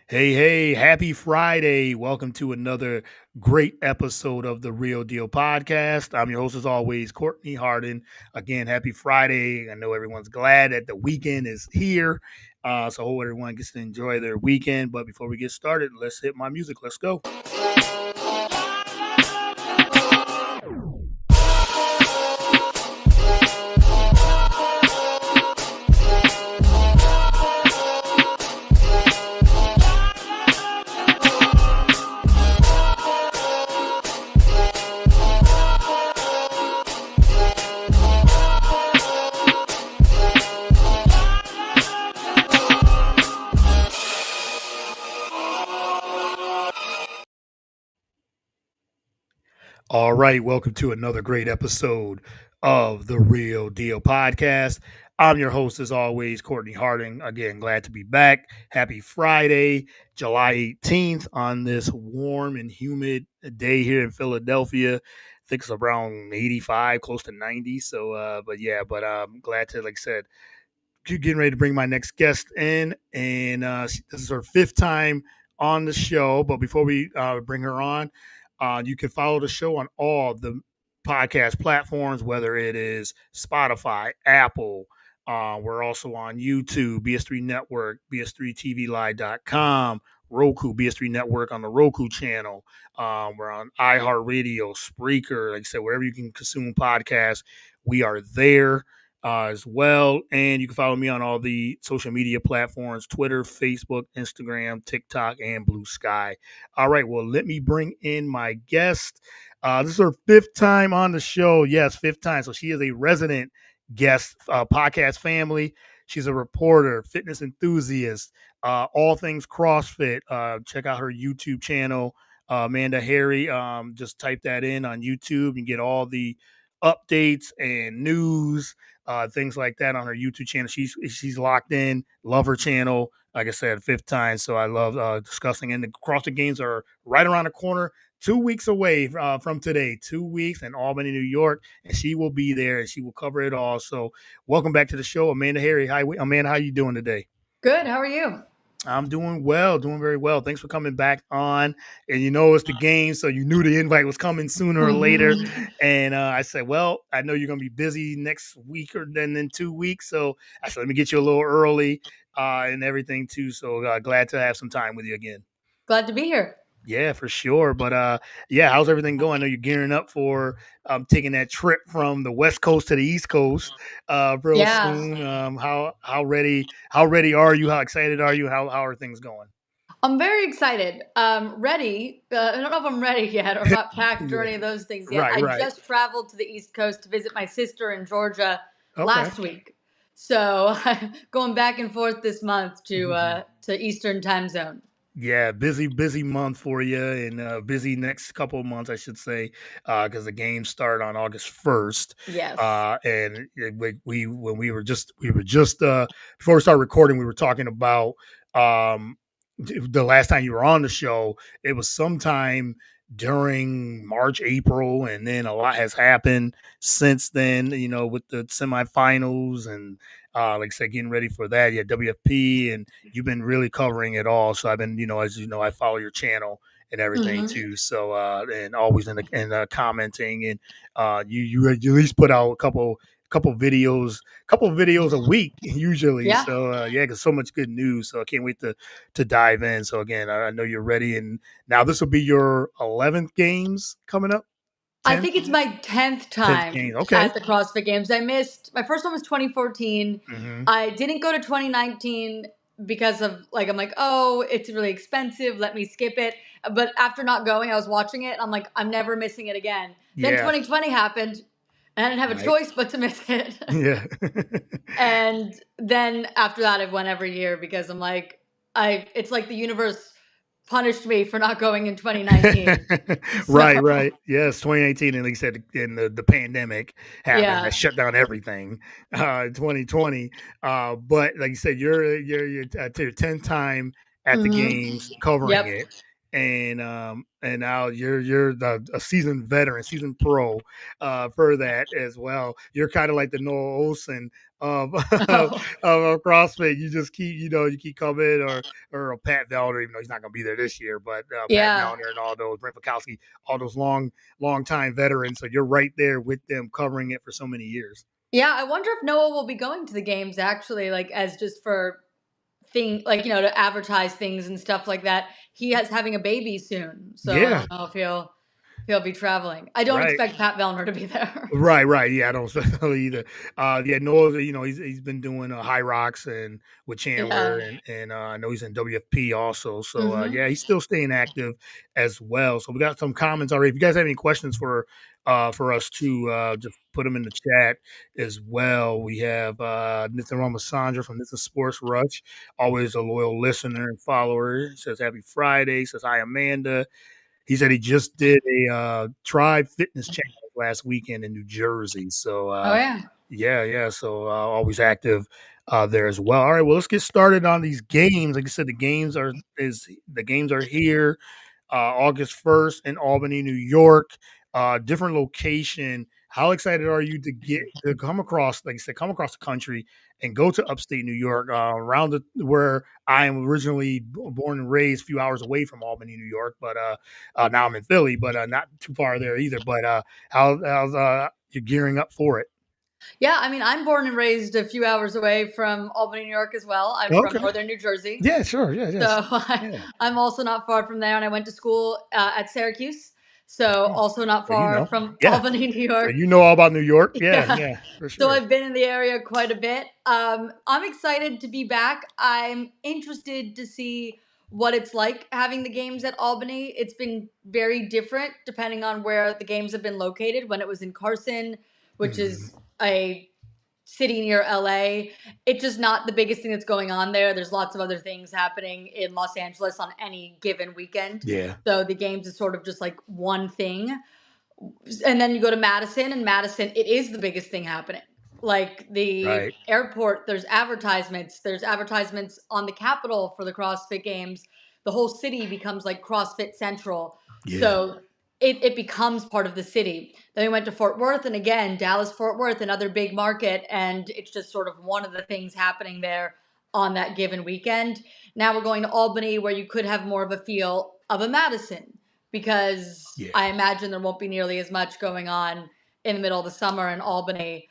Hey, happy Friday. Welcome to another great episode of the Real Deal Podcast. I'm your host, as always, Courtney Harden. Again, happy Friday. I know everyone's glad that the weekend is here. So I hope everyone gets to enjoy their weekend. But before we get started, let's hit my music. Let's go. All right, welcome to another great episode of the Real Deal Podcast. I'm your host, as always, Courtney Harding. Again, glad to be back. Happy Friday, July 18th, on this warm and humid day here in Philadelphia. I think it's around 85, close to 90. But I'm glad to, like I said, getting ready to bring my next guest in, and this is her fifth time on the show. But before we bring her on, you can follow the show on all the podcast platforms, whether it is Spotify, Apple. We're also on YouTube, BS3 Network, BS3TVLive.com, Roku, BS3 Network on the Roku channel. We're on iHeartRadio, Spreaker, like I said, wherever you can consume podcasts, we are there as well. And you can follow me on all the social media platforms: Twitter, Facebook, Instagram, TikTok, and Blue Sky. All right, well, let me bring in my guest. This is her fifth time on the show. Yes, fifth time. So she is a resident guest, podcast family. She's a reporter, fitness enthusiast, all things CrossFit. Check out her YouTube channel, Amanda Harry. Just type that in on YouTube and get all the updates and news, things like that on her YouTube channel. She's locked in. Love her channel. Like I said, fifth time. So I love discussing. And the CrossFit Games are right around the corner. 2 weeks away from today. 2 weeks in Albany, New York, and she will be there and she will cover it all. So welcome back to the show, Amanda Harry. Hi, Amanda. How you doing today? Good. How are you? I'm doing well, doing very well. Thanks for coming back on. And you know, it's the game, so you knew the invite was coming sooner or later. And I said, well, I know you're going to be busy next week or then in 2 weeks. So I said, let me get you a little early and everything too. So glad to have some time with you again. Glad to be here. Yeah, for sure. But yeah, how's everything going? I know you're gearing up for taking that trip from the West Coast to the East Coast real Yeah, soon. How ready are you? How excited are you? How are things going? I'm very excited. Ready. I don't know if I'm ready yet or if I'm packed or Yeah. any of those things yet. Right, I right. just traveled to the East Coast to visit my sister in Georgia Okay. last week. So going back and forth this month Mhm. to Eastern time zone. Yeah, busy month for you, and busy next couple of months, I should say, because the games start on August 1st. Yes. And when we were just before we started recording, we were talking about the last time you were on the show. It was sometime during March, April, and then a lot has happened since then. You know, with the semifinals and like I said, getting ready for that. Yeah, WFP, and you've been really covering it all. So I've been, as you know, I follow your channel and everything Hmm. too. So and always in commenting, and you at least put out a couple videos a week usually. Yeah. So yeah, because so much good news. So I can't wait to dive in. So again, I know you're ready, and now this will be your 11th games coming up. I 10th, think it's my 10th 10th time games. Okay. at the CrossFit Games. I missed my first one was 2014. Hmm. I didn't go to 2019 because of I'm like, oh, it's really expensive. Let me skip it. But after not going, I was watching it. And I'm like, I'm never missing it again. Then Yeah. 2020 happened, and I didn't have a Right. choice but to miss it. Yeah. And then after that, I've went every year because I'm like, it's like the universe punished me for not going in 2019. Right, So right. Yes, 2018, and like I said, and the pandemic happened that yeah. shut down everything. 2020, but like you said, you're to your 10th time at the Hmm. games covering Yep. it, and now you're a seasoned veteran, seasoned pro for that as well. You're kind of like the Noah Olsen of Oh, of CrossFit. You just keep you keep coming or a Pat Vellner, even though he's not going to be there this year, but Pat yeah. Vellner and all those Brent Fikowski, all those long time veterans. So you're right there with them, covering it for so many years. Yeah, I wonder if Noah will be going to the games actually, like as just for like to advertise things and stuff like that. He has having a baby soon, so I Yeah, don't know if he'll be traveling. I don't right. expect Pat Vellner to be there. Right. Yeah, I don't especially either. Yeah, Noah, he's been doing High Rocks and with Chandler, Yeah. and I know he's in WFP also. So Hmm. yeah, he's still staying active as well. So we got some comments already. If you guys have any questions for us to just put them in the chat as well. We have Nathan Ramasandra from Nathan Sports Rush, always a loyal listener and follower. Says happy Friday. Says hi Amanda. He said he just did a Tribe Fitness Challenge last weekend in New Jersey. So Oh yeah. yeah. So always active there as well. All right, well let's get started on these games. Like I said, the games are here. August 1st in Albany, New York. Different location. How excited are you to come across, like I said, come across the country and go to upstate New York, around where I am originally born and raised, a few hours away from Albany, New York, but now I'm in Philly, but not too far there either. But how's you gearing up for it? Yeah, I mean, I'm born and raised a few hours away from Albany, New York as well. I'm from Okay. northern New Jersey. Yeah, sure. Yeah, yes. So Yeah. I'm also not far from there, and I went to school at Syracuse, so Oh, also not so you far know. from Yeah. Albany, New So York. you know all about New York? Yeah, Yeah. yeah, for So sure. I've been in the area quite a bit. I'm excited to be back. I'm interested to see what it's like having the games at Albany. It's been very different depending on where the games have been located. When it was in Carson, which Mhm. is a city near LA, it's just not the biggest thing that's going on there. There's lots of other things happening in Los Angeles on any given weekend. Yeah. So the games is sort of just like one thing. And then you go to Madison, and Madison, it is the biggest thing happening. Like the Right. airport, there's advertisements on the Capitol for the CrossFit games. The whole city becomes like CrossFit Central. Yeah. So it becomes part of the city. Then we went to Fort Worth, and again, Dallas Fort Worth, another big market, and it's just sort of one of the things happening there on that given weekend. Now we're going to Albany, where you could have more of a feel of a Madison, because Yeah. I imagine there won't be nearly as much going on in the middle of the summer in Albany.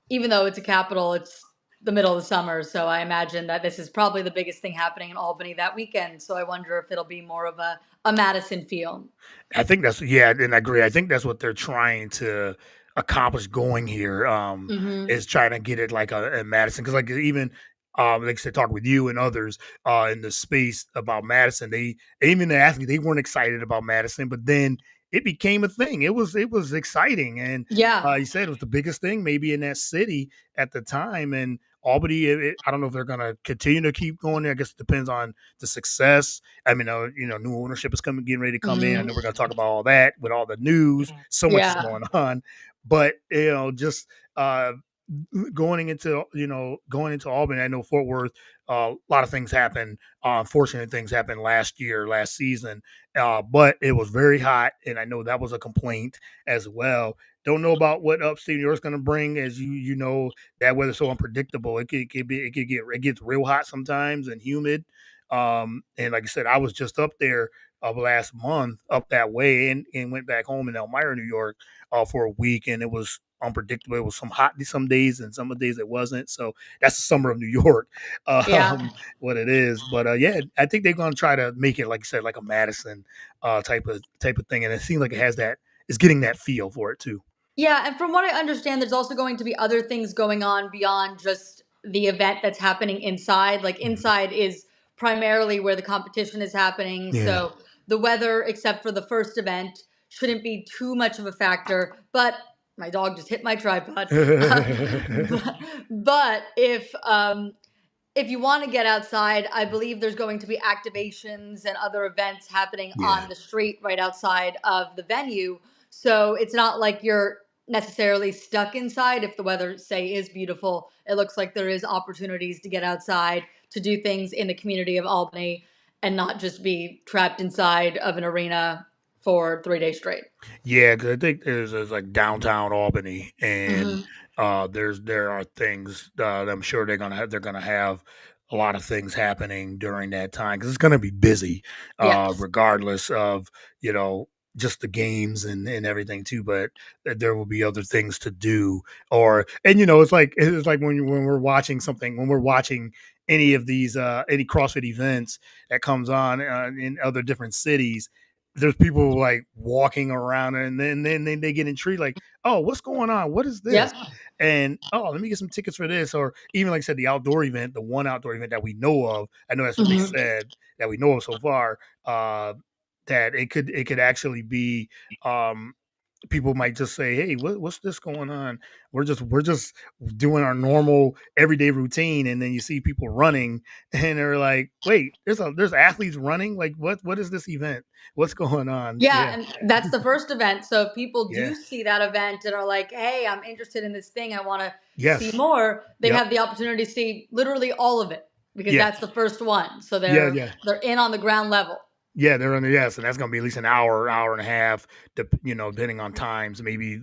Even though it's a capital, it's the middle of the summer. So I imagine that this is probably the biggest thing happening in Albany that weekend. So I wonder if it'll be more of a Madison feel. I think that's yeah, and I agree. I think that's what they're trying to accomplish going here. Hmm. Is trying to get it like a Madison because like even like I said, talk with you and others in the space about Madison. They even asked me they weren't excited about Madison, but then it became a thing. It was exciting, and Yeah. you said it was the biggest thing maybe in that city at the time. And Albany, I don't know if they're going to continue to keep going there. I guess it depends on the success. I mean, new ownership is getting ready to come in. I Hmm. know we're going to talk about all that with all the news. So much is Yeah. going on, but just uh, going into Albany. I know Fort Worth. A lot of things happened. Unfortunate things happened last season, but it was very hot, and I know that was a complaint as well. Don't know about what upstate New York's going to bring, as you know that weather's so unpredictable. It gets real hot sometimes and humid. And like I said, I was just up there last month up that way and went back home in Elmira, New York, for a week, and it was unpredictable. It was some days and some of the days it wasn't. So that's the summer of New York, Yeah. what it is. But yeah, I think they're going to try to make it, like I said, like a Madison type of thing, and it seems like it has that. It's getting that feel for it too. Yeah, and from what I understand, there's also going to be other things going on beyond just the event that's happening inside. Like Mhm. inside is primarily where the competition is happening. Yeah. So the weather, except for the first event, shouldn't be too much of a factor. But my dog just hit my tripod. But if you want to get outside, I believe there's going to be activations and other events happening Yeah. on the street right outside of the venue. So it's not like you're necessarily stuck inside. If the weather, say, is beautiful, it looks like there is opportunities to get outside to do things in the community of Albany. and not just be trapped inside of an arena for 3 days straight. Yeah, because I think there's like downtown Albany, and Hmm. there are things that I'm sure they're gonna have a lot of things happening during that time because it's gonna be busy, Yes. regardless of you know just the games and everything too. But there will be other things to do, and it's like when we're watching something when we're watching any of these any CrossFit events that comes on in other different cities, there's people like walking around and then they get intrigued like, oh, what's going on, what is this, Yep. and oh, let me get some tickets for this. Or even like I said, the outdoor event, the one outdoor event that we know of, I know that's what they Hmm. said that we know of so far, that it could actually be um people might just say, "Hey, what's this going on? We're just doing our normal everyday routine," and then you see people running, and they're like, "Wait, there's athletes running? Like what is this event? What's going on?" Yeah, Yeah, and that's the first event. So if people yeah, do see that event and are like, "Hey, I'm interested in this thing. I want to see yes, more." They yep, have the opportunity to see literally all of it because yeah, that's the first one. So yeah, they're yeah. they're in on the ground level. Yeah, they're under yes, and that's gonna be at least an hour, hour and a half, depending on times, maybe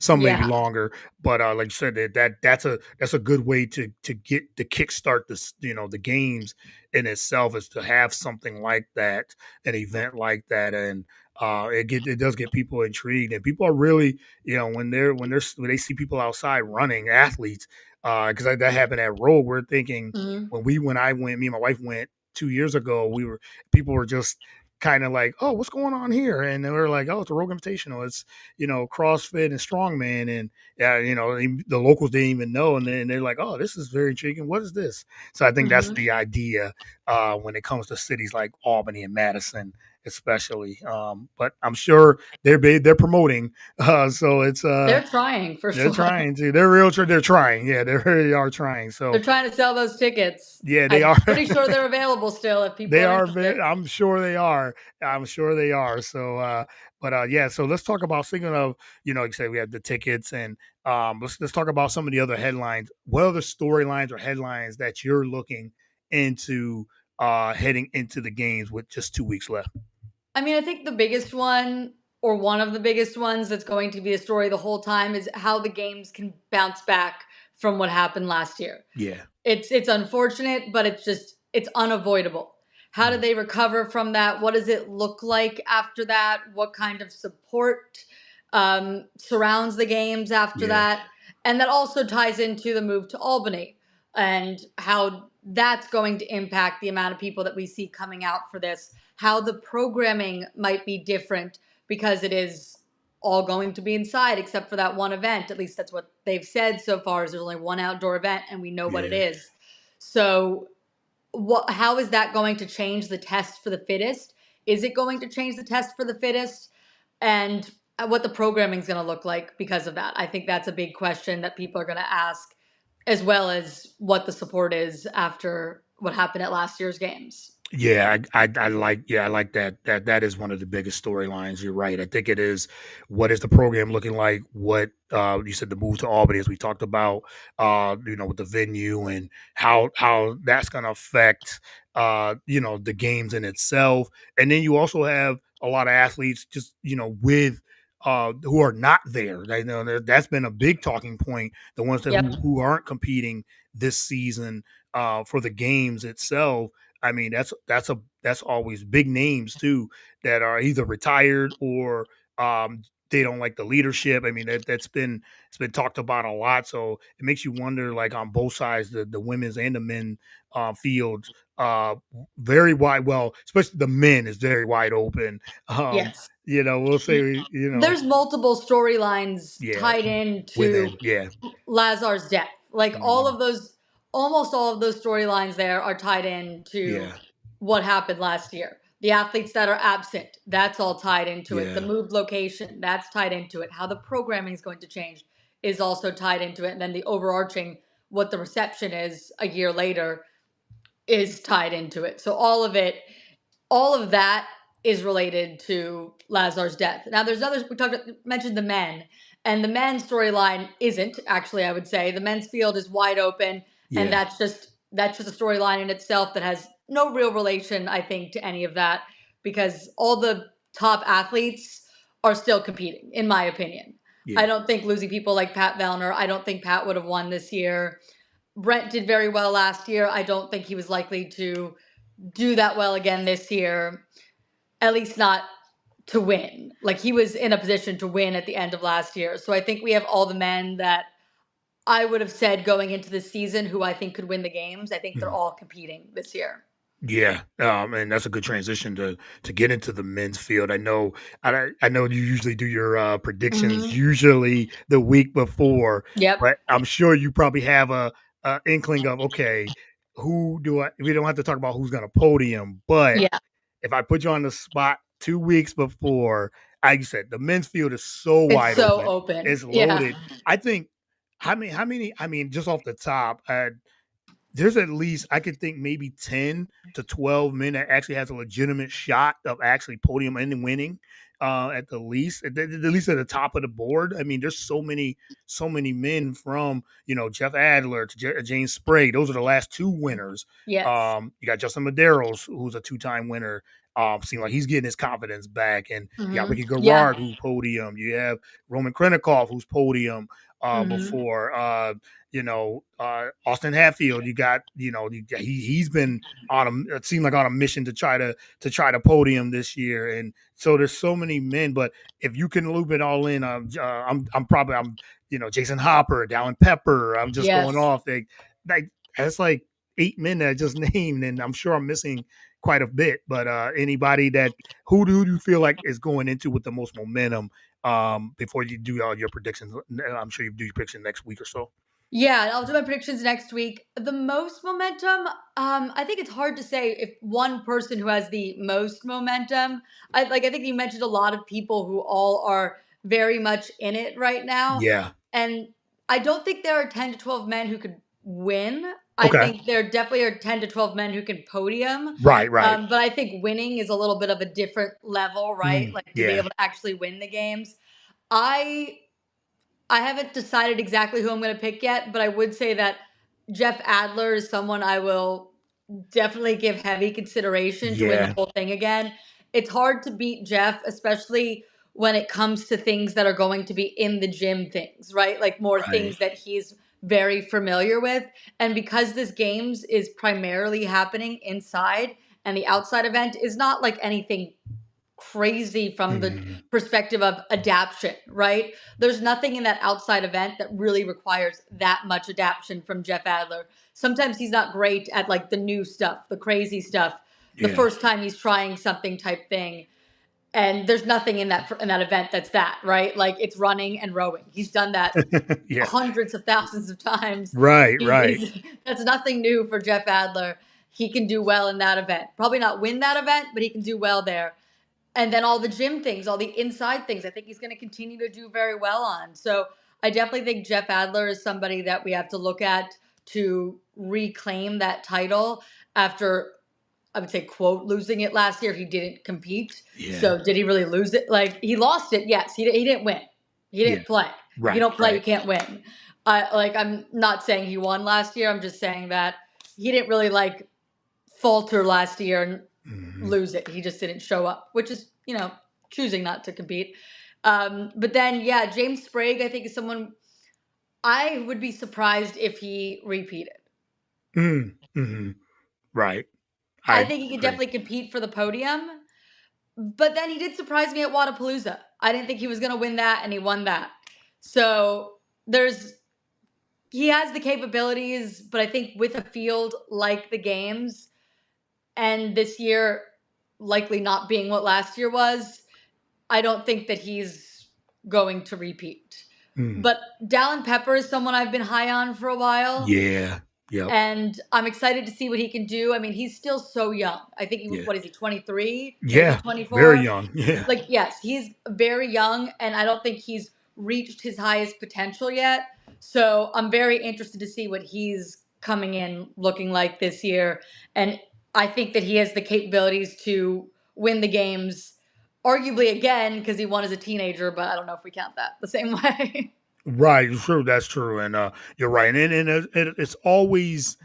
some maybe Yeah. longer. But like you said, that's a good way to get to kickstart this, the games in itself is to have something like that, an event like that, and it does get people intrigued, and people are really when they see people outside running, athletes, because that happened at Rogue. We're thinking Hmm. when I went, me and my wife went 2 years ago, people were just kind of like, "Oh, what's going on here?" And they were like, "Oh, it's a Rogue Invitational. It's CrossFit and strongman." And the locals didn't even know, and then they're like, "Oh, this is very intriguing. What is this?" So I think that's Hmm. the idea when it comes to cities like Albany and Madison, especially. But I'm sure they're promoting, so They're trying for they're sure. trying to. They're real. They're trying. Yeah, they really are trying. They're So trying to sell those tickets. yeah, they I'm are. pretty sure they're available still if people They are are interested. very I'm sure they are. I'm sure they are. So yeah, so let's talk about speaking of, like you said, we have the tickets and let's talk about some of the other headlines. What other storylines or headlines that you're looking into heading into the games with just 2 weeks left? I mean, I think the biggest one, or one of the biggest ones that's going to be a story the whole time, is how the games can bounce back from what happened last year. Yeah. It's unfortunate, but it's unavoidable. How do Mm. they recover from that? What does it look like after that? What kind of support surrounds the games after Yeah. that? And that also ties into the move to Albany and how that's going to impact the amount of people that we see coming out for this. How the programming might be different because it is all going to be inside except for that one event. At least that's what they've said so far. Is there's only one outdoor event and we know what it Yeah. is. So how is that going to change the test for the fittest? Is it going to change the test for the fittest? And what the programming is going to look like because of that. I think that's a big question that people are going to ask, as well as what the support is after what happened at last year's games. Yeah, I like that is one of the biggest storylines. You're right. I think it is. What is the program looking like? What you said, the move to Albany, as we talked about, with the venue and how that's going to affect the games in itself. And then you also have a lot of athletes just with who are not there. That's been a big talking point. The ones that Yep. who aren't competing this season for the games itself. I mean, that's always big names too that are either retired or they don't like the leadership. I mean, it's been talked about a lot. So it makes you wonder, like on both sides, the women's and the men fields, very wide. Well, especially the men is very wide open. Yes. We'll say, There's multiple storylines yeah, tied into within, yeah, Lazar's death. Like mhm, almost all of those storylines there are tied into yeah, what happened last year. The athletes that are absent, that's all tied into it. The yeah, moved location, that's tied into it. How the programming is going to change is also tied into it. And then the overarching, what the reception is a year later, is tied into it. So all of that is related to Lazar's death. Now, there's others. Mentioned the men, and the men's storyline isn't actually. I would say the men's field is wide open, and yeah, that's just a storyline in itself that has no real relation, I think, to any of that because all the top athletes are still competing, in my opinion. Yeah. I don't think losing people like Pat Vellner, I don't think Pat would have won this year. Brent did very well last year. I don't think he was likely to do that well again this year, at least not to win. Like he was in a position to win at the end of last year. So I think we have all the men that I would have said going into the season who I think could win the games. I think they're Mhm. all competing this year. Yeah, and that's a good transition to get into the men's field. I know you usually do your predictions Hmm. usually the week before, Yep. but I'm sure you probably have a inkling of okay, who do I? We don't have to talk about who's going to podium, but Yeah. if I put you on the spot 2 weeks before, like you said, the men's field is so It's wide so open, open. it's Yeah. loaded. I think how many? I mean, just off the top, there's at least I could think maybe 10 to 12 men that actually has a legitimate shot of actually podium and winning at the least, at least at the top of the board. I mean, there's so many men from, Jeff Adler to James Sprague. Those are the last two winners. Yes. You got Justin Medeiros, who's a two-time winner. Seems like he's getting his confidence back. And you got Hmm. Ricky Yeah. Garrard, who's podium. You have Roman Krenikov, who's podium Hmm. before. Austin Hatfield, you got, he's been on it seemed like on a mission to try to podium this year. And so there's so many men, but if you can loop it all in, I'm Jason Hopper, Dallin Pepper, I'm just going Yes. off. Like that's like 8 men that I just named, and I'm sure I'm missing quite a bit. But anybody that who do you feel like is going into with the most momentum before you do all your predictions? I'm sure you do your prediction next week or so. Yeah, I'll do my predictions next week. The most momentum, I think it's hard to say if one person who has the most momentum. I think you mentioned a lot of people who all are very much in it right now. Yeah. And I don't think there are 10 to 12 men who could win. I Okay. think there definitely are 10 to 12 men who can podium. Right. Right. But I think winning is a little bit of a different level, right? Like to be Yeah. able to actually win the games. I I haven't decided exactly who I'm going to pick yet, but I would say that Jeff Adler is someone I will definitely give heavy consideration to win the Yeah. whole thing again. It's hard to beat Jeff, especially when it comes to things that are going to be in the gym things, right? Like more Right. things that he's very familiar with. And because this games is primarily happening inside and the outside event is not like anything crazy from the Mhm. perspective of adaption, right? There's nothing in that outside event that really requires that much adaption from Jeff Adler. Sometimes he's not great at like the new stuff, the crazy stuff, the Yeah. first time he's trying something type thing. And there's nothing in that event that's that, right? Like it's running and rowing. He's done that Yeah. hundreds of thousands of times. Right. Right. That's nothing new for Jeff Adler. He can do well in that event. Probably not win that event, but he can do well there. And then all the gym things, all the inside things, I think he's going to continue to do very well on. So I definitely think Jeff Adler is somebody that we have to look at to reclaim that title after, I would say, quote, losing it last year. He didn't compete. Yeah. So did he really lose it? Like he lost it. Yes, he didn't win. He Yeah. didn't play. If you Right. don't play, Right. you can't win. I'm not saying he won last year. I'm just saying that he didn't really like falter last year and Mhm. lose it. He just didn't show up, which is, choosing not to compete. But then, yeah, James Sprague, I think, is someone I would be surprised if he repeated. Mm. Mhm. Right. I I think he could agree. definitely compete for the podium, but then he did surprise me at Wadapalooza. I didn't think he was going to win that, and he won that. So there's he has the capabilities, but I think with a field like the games and this year likely not being what last year was, I don't think that he's going to repeat. Mm. But Dallin Pepper is someone I've been high on for a while, Yeah. Yep. and I'm excited to see what he can do. I mean, he's still so young. I think Yeah. what is he, 23, maybe Yeah. Very 24? young. Yeah. Like, yes, he's very young, and I don't think he's reached his highest potential yet. So I'm very interested to see what he's coming in looking like this year. And I think that he has the capabilities to win the games, arguably again, because he won as a teenager, but I don't know if we count that the same way. Right. True. That's true. And you're right. And it's always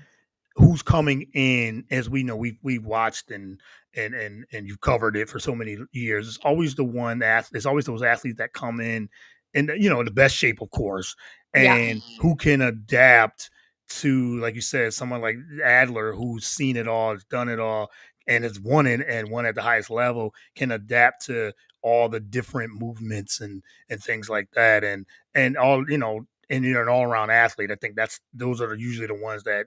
who's coming in, as we know, we've watched and you've covered it for so many years. It's always the one that it's always those athletes that come in the best shape, of course, Yeah. and who can adapt to, like you said, someone like Adler who's seen it all, has done it all, and has won it and won at the highest level, can adapt to all the different movements and things like that, and all and you're an all around athlete. I think those are usually the ones that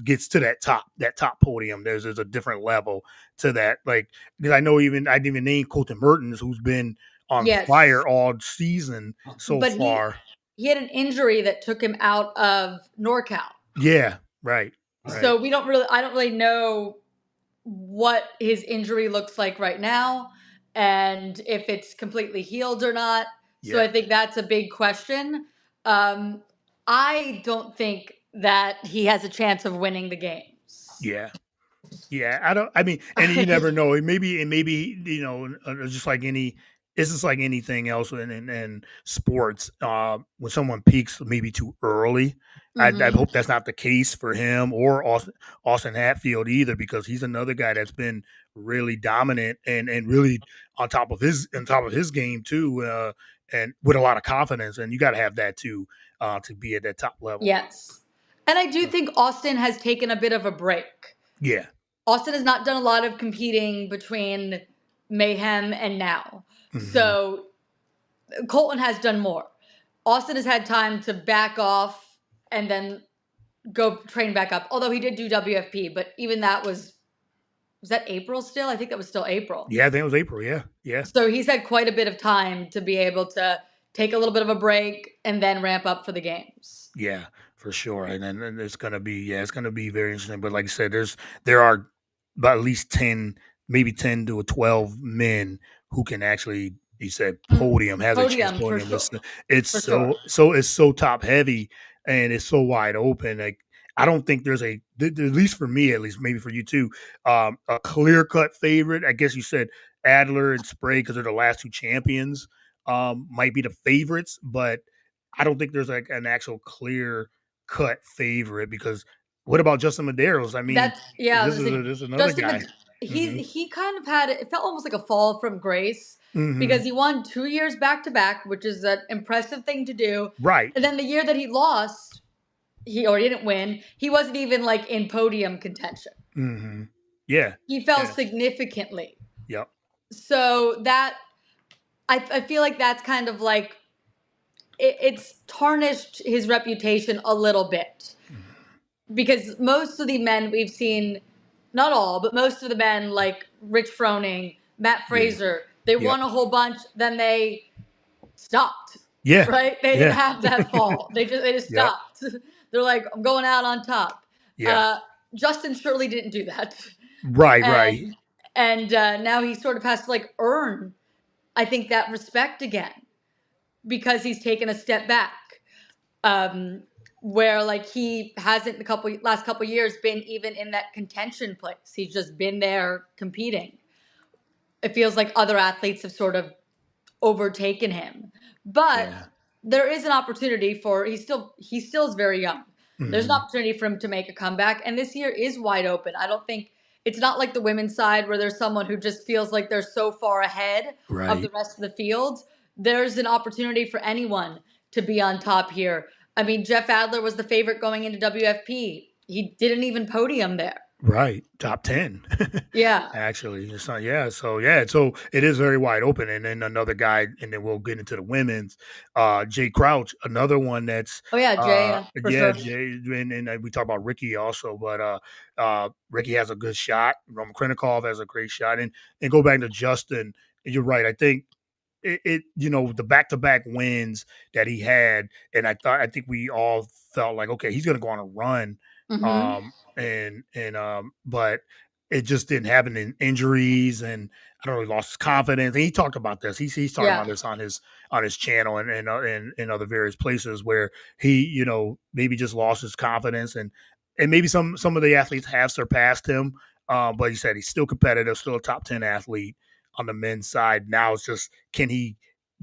gets to that top podium. There's a different level to that. Like, because I didn't even name Colton Mertens, who's been on Yes. fire all season so But far. he had an injury that took him out of NorCal. Yeah, right, right. So I don't really know what his injury looks like right now and if it's completely healed or not. So Yeah, I think that's a big question. Um, I don't think that he has a chance of winning the games. yeah. Yeah, I don't. I mean, and you never know. It maybe just like it's just like anything else in sports. When someone peaks maybe too early, I Hmm. hope that's not the case for him or Austin Hatfield either, because he's another guy that's been really dominant and really on top of his game too, and with a lot of confidence. And you got to have that too to be at that top level. Yes. And I do think Austin has taken a bit of a break. Yeah. Austin has not done a lot of competing between Mayhem and now. Hmm. So Colton has done more. Austin has had time to back off and then go train back up. Although he did do WFP, but even that was that April still? I think that was still April. Yeah, I think it was April. Yeah, yeah. So he's had quite a bit of time to be able to take a little bit of a break and then ramp up for the games. Yeah, for sure. And then and it's gonna be very interesting. But like I said, there are about at least 10, maybe 10 to 12 men who can actually, you said Mm, podium, has a chance podium for podium. sure. It's For sure. so top heavy and it's so wide open. Like, I don't think there's at least for me, at least maybe for you too, a clear cut favorite. I guess you said Adler and Spray because they're the last two champions. Might be the favorites, but I don't think there's like an actual clear cut favorite, because what about Justin Medeiros? I mean, That's yeah. I was gonna say this is another Justin. guy. Hmm. He kind of had it felt almost like a fall from grace Hmm. because he won 2 years back to back, which is an impressive thing to do. Right. And then the year that he lost, he didn't win. He wasn't even like in podium contention. Hmm. Yeah. He fell Yeah. significantly. Yep. So that I feel like that's kind of like it's tarnished his reputation a little bit Mhm. because most of the men we've seen, not all, but most of the men like Rich Froning, Matt Yeah. Fraser, they Yep. won a whole bunch, then they stopped. Yeah. Right? They didn't Yeah. have that fall. They just Yep. stopped. They're like, I'm going out on top. Yeah. Uh, Justin surely didn't do that, Right. Right. and now he sort of has to like earn, I think, that respect again because he's taken a step back. Um, where like he hasn't the last couple years been even in that contention place. He's just been there competing. It feels like other athletes have sort of overtaken him. But Yeah. there is an opportunity for he still is very young. There's an Hmm. opportunity for him to make a comeback, and this year is wide open. I don't think it's not like the women's side where there's someone who just feels like they're so far ahead of the Right. rest of the field. There's an opportunity for anyone to be on top here. I mean, Jeff Adler was the favorite going into WFP. He didn't even podium there. Right. Top 10. Yeah. Actually, it's not, yeah. So yeah, so it is very wide open. And then another guy, and then we'll get into the women's. Jay Crouch, another one that's Oh yeah, Jay, for yeah, sure. Jay, and we talk about Ricky also, but Ricky has a good shot. Roman Krinikov has a great shot. And go back to Justin, you're right. I think the back-to-back wins that he had, and I think we all felt like, okay, he's going to go on a run, Hmm. but it just didn't happen, in injuries, and I don't know, he lost his confidence. And he talked about this. He's talking Yeah. about this on his channel and other various places where he maybe just lost his confidence, and maybe some of the athletes have surpassed him, but he said he's still competitive, still a top 10 athlete on the men's side. Now it's just, can he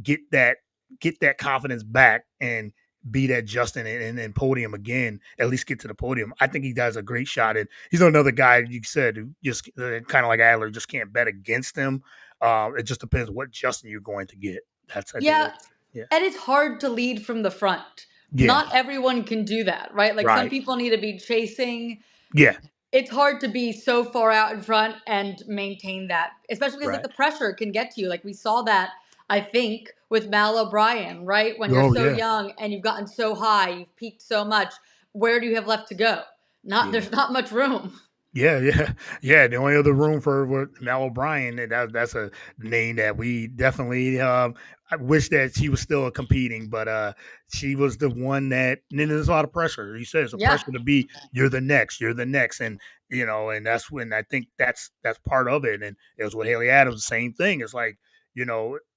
get that get that confidence back and be that Justin and podium again, at least get to the podium. I think he does a great shot. And he's another guy you said who just kind of like Adler, just can't bet against him. It just depends what Justin you're going to get. I think Yeah, that's, yeah. and it's hard to lead from the front. Yeah. Not everyone can do that, right? Like some Right. people need to be chasing. Yeah. It's hard to be so far out in front and maintain that, especially because like Right. the pressure can get to you. Like we saw that, I think, with Mal O'Brien, right? When you're Oh, so yeah. young and you've gotten so high, you've peaked so much. Where do you have left to go? Not Yeah. there's not much room. Yeah, yeah, yeah. The only other room for what Mal O'Brien, that's a name that we definitely. I wish that she was still competing, but she was the one that. And then there's a lot of pressure. You said it's a Yeah, pressure to be. You're the next, and and that's when I think that's part of it. And it was with Haley Adams, the same thing. It's like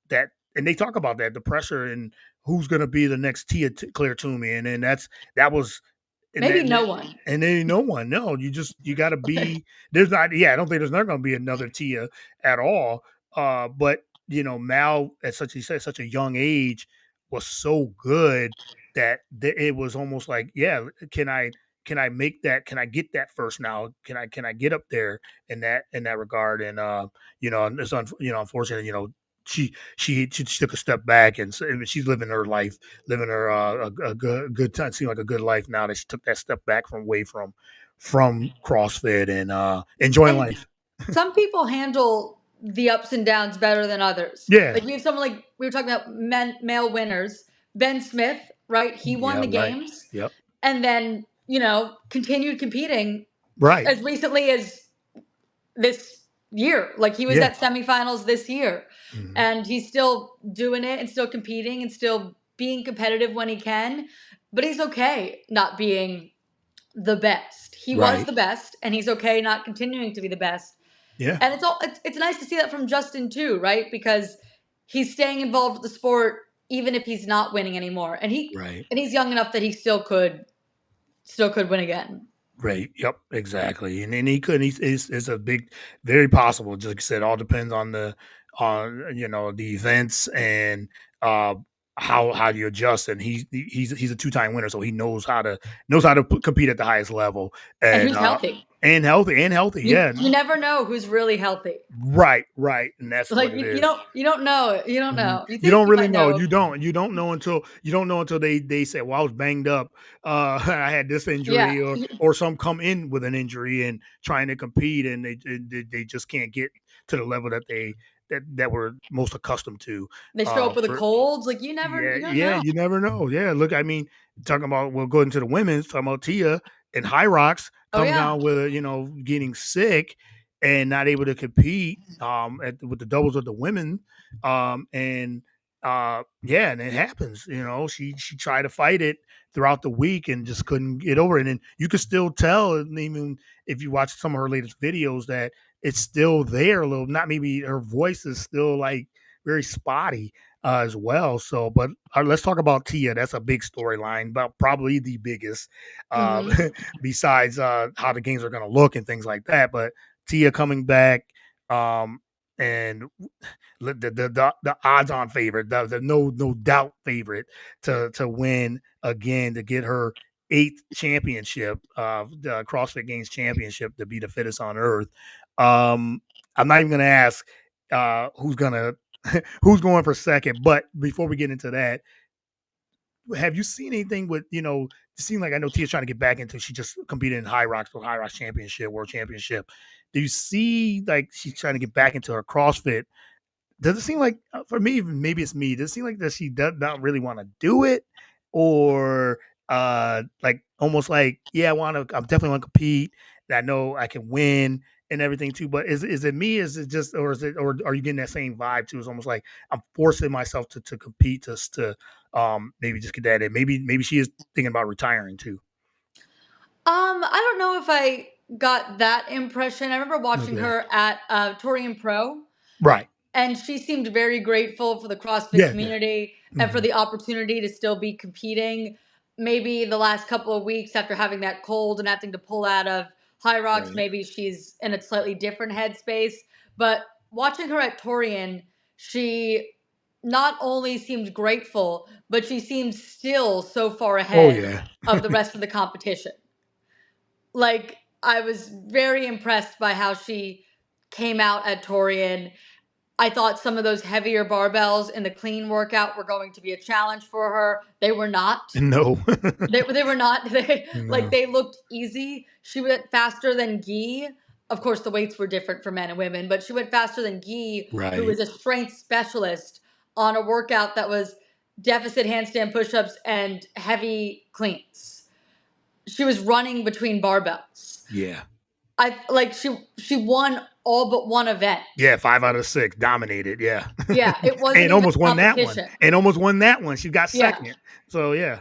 that, and they talk about that the pressure and who's going to be the next Claire Toomey, and then that was and maybe that no one. and then no one. No, you got to be. There's not. Yeah, I don't think there's not going to be another Tia at all. But Mal at such he said such a young age was so good that it was almost like, yeah, can I make that? Can I get that first now? Can I get up there in that regard? And and it's unfortunate. She took a step back, and so, she's living her life, living her a good time. Seemed like a good life now that she took that step back from away from CrossFit and enjoying And life. some people handle the ups and downs better than others. Yeah. Like we have someone like we were talking about male winners. Ben Smith, right? He won Yeah. the Right. games Yep. and then, continued competing Right. as recently as this year. Like he was Yeah. at semifinals this year Hmm. and he's still doing it and still competing and still being competitive when he can. But he's okay not being the best. He was Right. the best and he's okay not continuing to be the best. Yeah. And it's nice to see that from Justin too, right? Because he's staying involved with the sport even if he's not winning anymore. Right. And he's young enough that he still could win again. Right. Yep. Exactly. And then he could. It's a big, very possible. Just like I said, all depends on the events and uh how you adjust. And he's a 2-time winner, so he knows how to compete at the highest level And and who's healthy. healthy. Yeah. You never know who's really healthy. Right. Right. And that's what Like it you is. don't know. You don't Mhm. know. You You think don't you really might know. know. You don't know until they say, "Well, I was banged up. I had this Yeah. injury," or some come in with an injury and trying to compete, and they just can't get to the level that we're most accustomed to. They show up with a For colds. Like Yeah, you don't yeah, know. you never know. Yeah, look, I mean, talking about we'll go into the women's, talking about Tia and High Rocks Oh comes yeah. down with getting sick and not able to compete with the doubles of the women. And yeah, and it happens. She tried to fight it throughout the week and just couldn't get over it. And you could still tell, and even if you watch some of her latest videos, that it's still there a little. Not maybe her voice is still like very spotty as well. So, but let's talk about Tia. That's a big storyline, but probably the biggest, uh, Hmm. besides how the games are going to look and things like that. But Tia coming back, um, and the odds on favorite, the no doubt favorite to win again, to get her eighth championship, the CrossFit Games championship, to be the fittest on earth. I'm not even going to ask who's gonna who's going for second. But before we get into that, have you seen anything with it seems like I know Tia's trying to get back into, she just competed in High Rocks for High Rocks Championship, World Championship. Do you see like she's trying to get back into her CrossFit? Does it seem like, for me, maybe it's me, does it seem like that she does not really want to do it, or like almost like, yeah, I definitely want to compete, and I know I can win and everything too, but is it me, is it just, or is it, or are you getting that same vibe too? It's almost like I'm forcing myself to compete, to maybe just get that in. Maybe she is thinking about retiring too. I don't know if I got that impression. I remember watching Okay. her at Torian Pro, Right. and she seemed very grateful for the CrossFit Yeah, yeah. community and for Hmm. the opportunity to still be competing. Maybe the last couple of weeks after having that cold and having to pull out of High Rocks, Right. maybe she's in a slightly different headspace. But watching her at Torian, she not only seemed grateful, but she seemed still so far Oh ahead yeah. of the rest of the competition. Like, I was very impressed by how she came out at Torian. I thought some of those heavier barbells in the clean workout were going to be a challenge for her. They were not. No. They were not. No. They looked easy. She went faster than Guy. Of course, the weights were different for men and women, but she went faster than Guy, who Right. is a strength specialist on a workout that was deficit handstand push-ups and heavy cleans. She was running between barbells. Yeah. I like she won all but one event. Yeah, 5 out of 6 dominated, yeah. Yeah, it wasn't And even almost won that one, competition. and almost won that one, she got Yeah. second. So, yeah.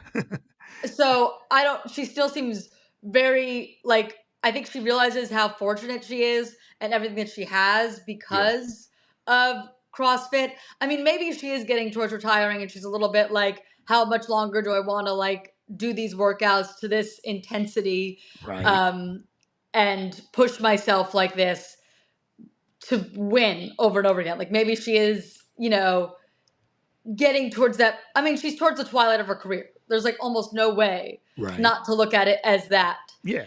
So I don't. She still seems very like. I think she realizes how fortunate she is and everything that she has Yeah, because of CrossFit. I mean, maybe she is getting towards retiring, and she's a little bit like, how much longer do I want to like do these workouts to this intensity, right. um, and push myself like this to win over and over again? Like maybe she is, getting towards that. I mean, she's towards the twilight of her career. There's like almost no way Right. not to look at it as that. Yeah.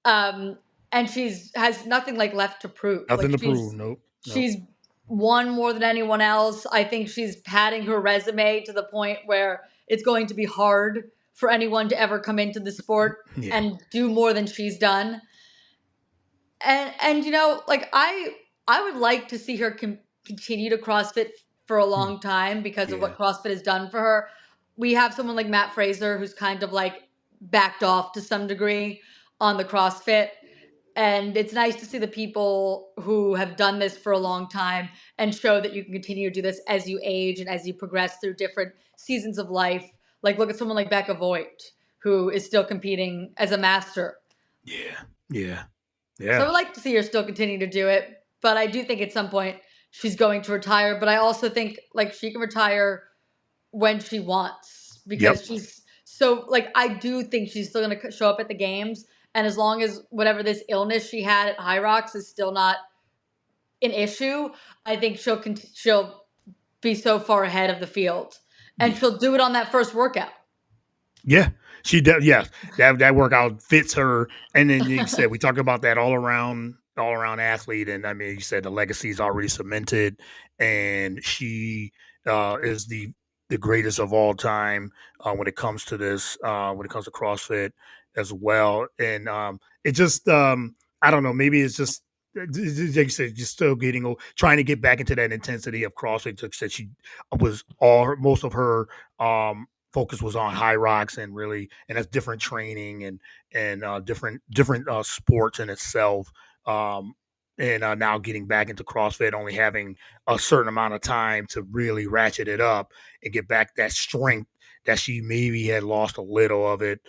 Um, and she's has nothing like left to prove. Nothing Like to prove, nope, nope. she's won more than anyone else. I think she's padding her resume to the point where it's going to be hard for anyone to ever come into the sport Yeah, and do more than she's done. And like I would like to see her continue to CrossFit for a mm, long time because of yeah, what CrossFit has done for her. We have someone like Matt Fraser who's kind of like backed off to some degree on the CrossFit, and it's nice to see the people who have done this for a long time and show that you can continue to do this as you age and as you progress through different seasons of life. Like look at someone like Becca Voigt who is still competing as a master. yeah, yeah, So I yeah. would like to see her still continue to do it, but I do think at some point she's going to retire. But I also think like she can retire when she wants Yep, because she's so like I do think she's still going to show up at the games, and as long as whatever this illness she had at High Rocks is still not an issue, I think she'll be so far ahead of the field, and yeah. she'll do it on that first workout. Yeah, she does. Yeah, that workout fits her. And then you said we talked about that all around athlete. And I mean, you said the legacy is already cemented, and she is the greatest of all time when it comes to this. When it comes to CrossFit as well, and it just I don't know. Maybe it's just. Like you said, just still trying to get back into that intensity of CrossFit. Said she was most of her focus was on high rocks and that's different training and different sports in itself. And now getting back into CrossFit, only having a certain amount of time to really ratchet it up and get back that strength that she maybe had lost a little of it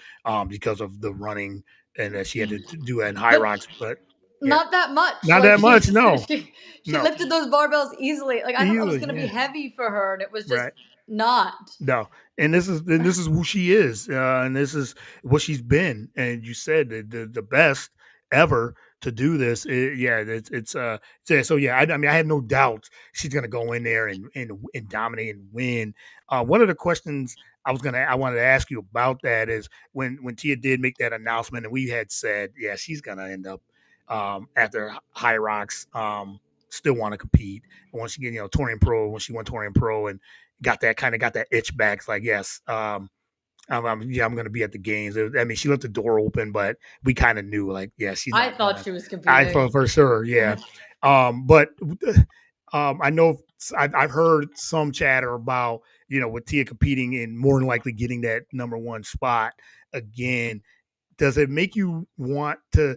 because of the running and that she had to do it in high But rocks. But yeah, not that much. not Like that much. No, she no, lifted those barbells easily. Like I thought that was easily. going to be Yeah, heavy for her, and it was just right. not. No, and this is who she is, and this is what she's been. And you said the best ever to do this. Yeah, so yeah. I mean, I have no doubt she's gonna go in there and dominate and win. One of the questions I wanted to ask you about that is when Tia did make that announcement, and we had said, yeah, she's gonna end up after High Rocks. Still want to compete. And once she get Torian Pro, when she won Torian Pro and got that itch back. It's like, yes, I'm going to be at the games. I mean, she left the door open, but we kind of knew, like, yeah, she's I not thought gonna. she was I competing. thought for sure, yeah. But I know I've heard some chatter about with Tia competing and more than likely getting that number one spot again. Does it make you want to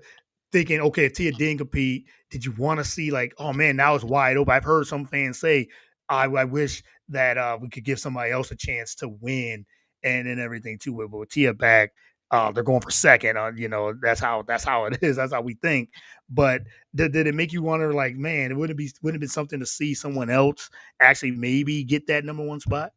thinking, okay, if Tia didn't compete, did you want to see like, oh man, now it's wide open? I've heard some fans say, I wish that we could give somebody else a chance to win and everything too. But with Tia back, they're going for second. That's how it is. That's how we think. But did it make you wonder, like, man, wouldn't it be something to see someone else actually maybe get that number one spot?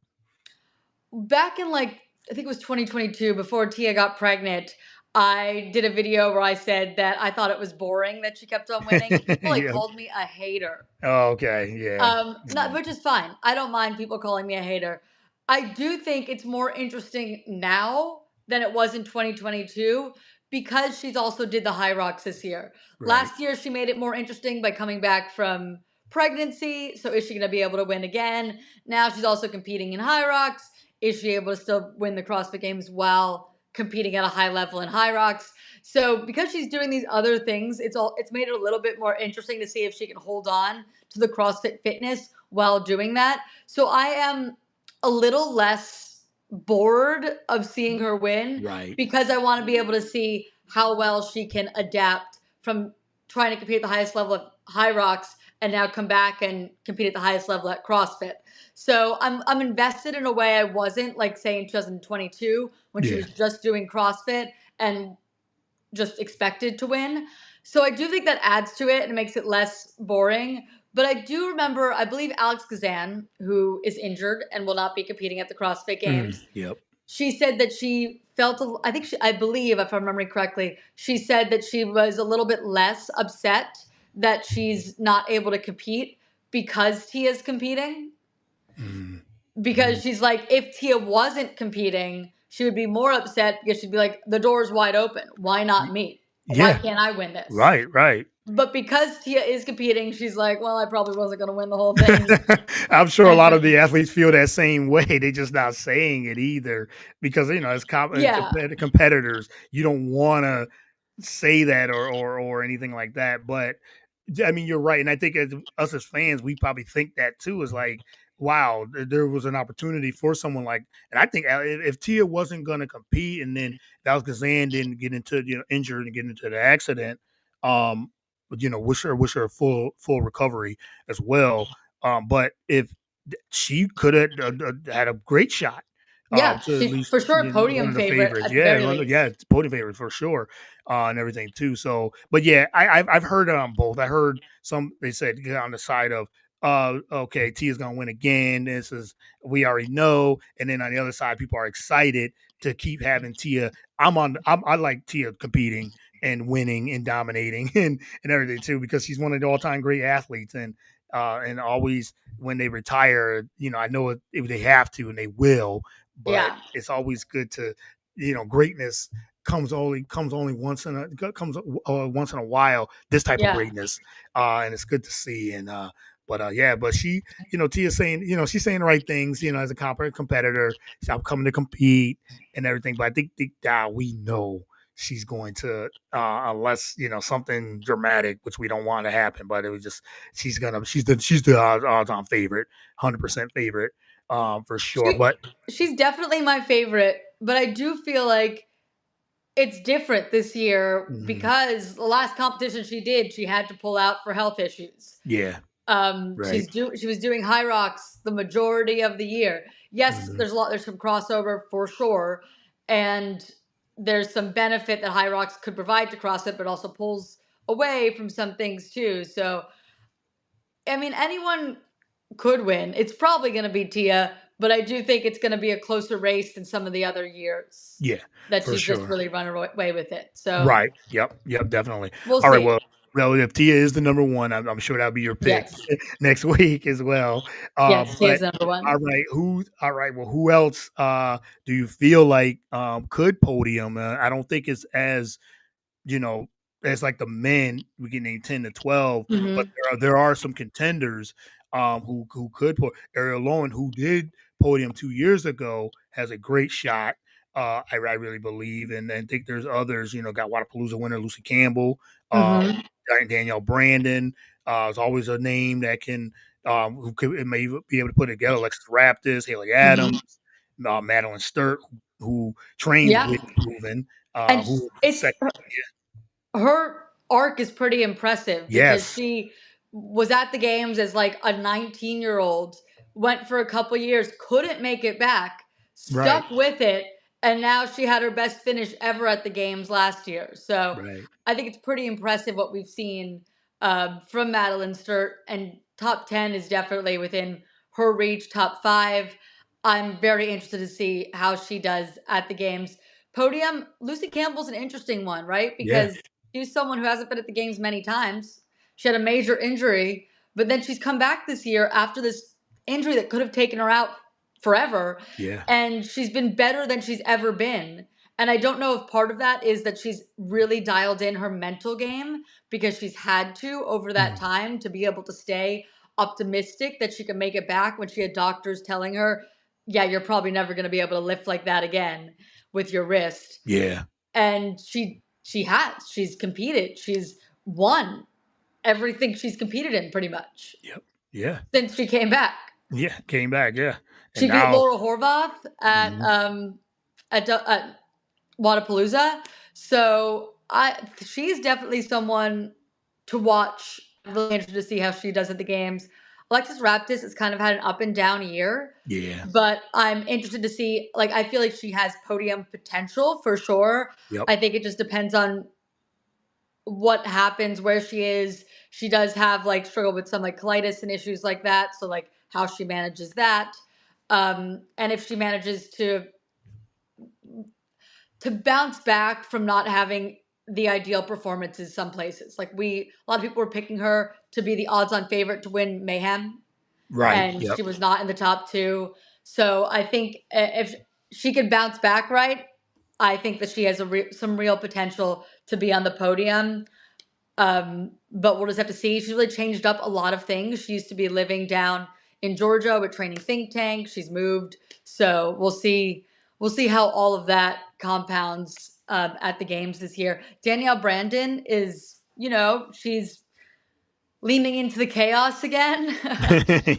Back in like I think it was 2022 before Tia got pregnant, I did a video where I said that I thought it was boring that she kept on winning, and people like Yeah. called me a hater. Oh, okay. Yeah. Not, which is fine. I don't mind people calling me a hater. I do think it's more interesting now than it was in 2022 because she's also did the high rocks this year. Right. Last year she made it more interesting by coming back from pregnancy. So is she going to be able to win again? Now she's also competing in high rocks. Is she able to still win the CrossFit Games while competing at a high level in high rocks? So because she's doing these other things, it's made it a little bit more interesting to see if she can hold on to the CrossFit fitness while doing that. So I am a little less bored of seeing her win Right. because I want to be able to see how well she can adapt from trying to compete at the highest level of high rocks and now come back and compete at the highest level at CrossFit. So I'm invested in a way I wasn't, like say in 2022 when she Yeah. was just doing CrossFit and just expected to win. So I do think that adds to it and makes it less boring. But I do remember, I believe Alex Kazan, who is injured and will not be competing at the CrossFit Games, Yep. she said that she felt, I believe, if I'm remembering correctly, she said that she was a little bit less upset that she's not able to compete because Tia's competing, Mm. because Mm. she's like, if Tia wasn't competing, she would be more upset because she'd be like, the door's wide open. Why not me? Why Yeah. can't I win this? Right. Right. But because Tia is competing, she's like, well, I probably wasn't going to win the whole thing. I'm sure a And lot of the athletes feel that same way. They just not saying it either because as yeah, competitors, you don't want to say that or anything like that. But I mean, you're right, and I think as us as fans, we probably think that too. Is like, wow, there was an opportunity for someone like, and I think if Tia wasn't going to compete, and then Dallas Kazan didn't get into injured and get into the accident, um, wish her full recovery as well. But if she could have had a great shot yeah, to at she's least for sure a one podium of the favorite favorites. at the Yeah, very yeah, least. it's podium favorite for sure, and everything too. So, but yeah, I've heard it on both. I heard some they said on the side of okay, Tia's gonna win again. This is we already know, and then on the other side, people are excited to keep having Tia. I like Tia competing and winning and dominating and everything too because she's one of the all time great athletes and always when they retire, I know if they have to and they will, but Yeah, it's always good to, greatness comes only once in a while. This type of yeah, greatness, and it's good to see. And yeah, but she, Tia's saying, she's saying the right things, as a competitor. I'm coming to compete and everything. But I think deep down we know she's going to, unless something dramatic, which we don't want to happen. But it was just she's the odds-on favorite, 100% favorite, for sure. she But she's definitely my favorite. But I do feel like it's different this year mhm, because the last competition she did, she had to pull out for health issues. yeah, right, She was doing high rocks the majority of the year. Yes, mhm, there's some crossover for sure, and there's some benefit that high rocks could provide to CrossFit, but also pulls away from some things too. So I mean, anyone could win. It's probably going to be Tia, but I do think it's going to be a closer race than some of the other years yeah, that for she's just sure. really run away with it. So Right. Yep. Yep. Definitely. we'll All right. see. Well, if Tia is the number one, I'm sure that'll be your pick Yes, next week as well. yes, But Tia's the number all one. right, all right. Well, who else do you feel like could podium? I don't think it's as you know, as like the men, we can name 10 to 12, but Hmm. there are some contenders who could put Ariel Lowen, who did podium 2 years ago, has a great shot. I really believe, and think there's others. Got Wadapalooza winner Lucy Campbell, uh, Hmm. Danielle Brandon. Is always a name that can who could it may be able to put it together. Alexis Raptors, Haley Hmm. Adams, Madeline Sturt, who trains Yeah, with Proven, and who was it's second. her arc is pretty impressive because Yes, she was at the games as like a 19-year-old, went for a couple years, couldn't make it back, right, stuck with it, and now she had her best finish ever at the games last year. So right. I think it's pretty impressive what we've seen from Madeline Sturt, and top 10 is definitely within her reach, top 5. I'm very interested to see how she does at the games. podium, Lucy Campbell's an interesting one, right? Yeah. Because she's someone who hasn't been at the games many times. She had a major injury, but then she's come back this year after this injury that could have taken her out forever. Yeah. And she's been better than she's ever been. And I don't know if part of that is that she's really dialed in her mental game because she's had to over that Mhm. time to be able to stay optimistic that she can make it back when she had doctors telling her, yeah, you're probably never going to be able to lift like that again with your wrist. Yeah. And she's competed. She's won everything she's competed in pretty much Yep. Yeah. since she came back. Yeah. Came back. Yeah. And She beat now, Laura Horvath mhm. at Wadapalooza. So she's definitely someone to watch. I'm really interested to see how she does at the games. Alexis Raptis has kind of had an up and down year, Yeah. but I'm interested to see. Like, I feel like she has podium potential for sure. Yep. I think it just depends on what happens, where she is. She does have like struggle with some like colitis and issues like that. So like how she manages that, and if she manages to bounce back from not having the ideal performances some places. Like a lot of people were picking her to be the odds-on favorite to win Mayhem, Right. and Yep. she was not in the top two. So I think if she could bounce back right, I think that she has some real potential to be on the podium. But we'll just have to see. She's really changed up a lot of things. She used to be living down in Georgia with Training Think Tank. She's moved, so we'll see. We'll see how all of that compounds at the games this year. Danielle Brandon is, she's leaning into the chaos again,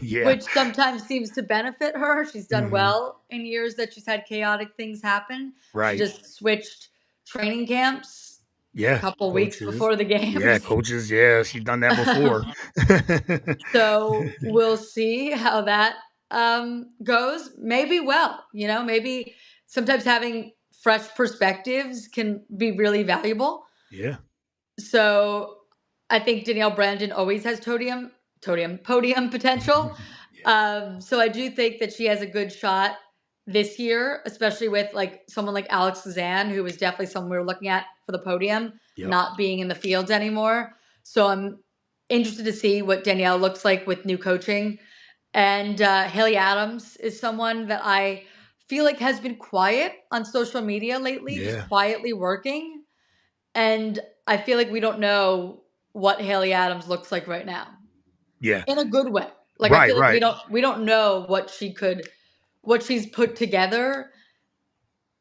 Yeah. which sometimes seems to benefit her. She's done Mhm. well in years that she's had chaotic things happen. She Right. just switched training camps a Yeah. couple weeks Coaches. before the Yeah. games. Coaches. Yeah. She's done that before. So we'll see how that goes. Maybe maybe sometimes having fresh perspectives can be really valuable. Yeah. So I think Danielle Brandon always has podium potential. Yeah. So I do think that she has a good shot this year, especially with like someone like Alex Luzan, who was definitely someone we were looking at for the podium, Yep. not being in the fields anymore. So I'm interested to see what Danielle looks like with new coaching. And Haley Adams is someone that I feel like has been quiet on social media lately, just Yeah. quietly working. And I feel like we don't know what Haley Adams looks like right now Yeah. in a good way. Like I Right. feel like we Right. don't know what she's put together,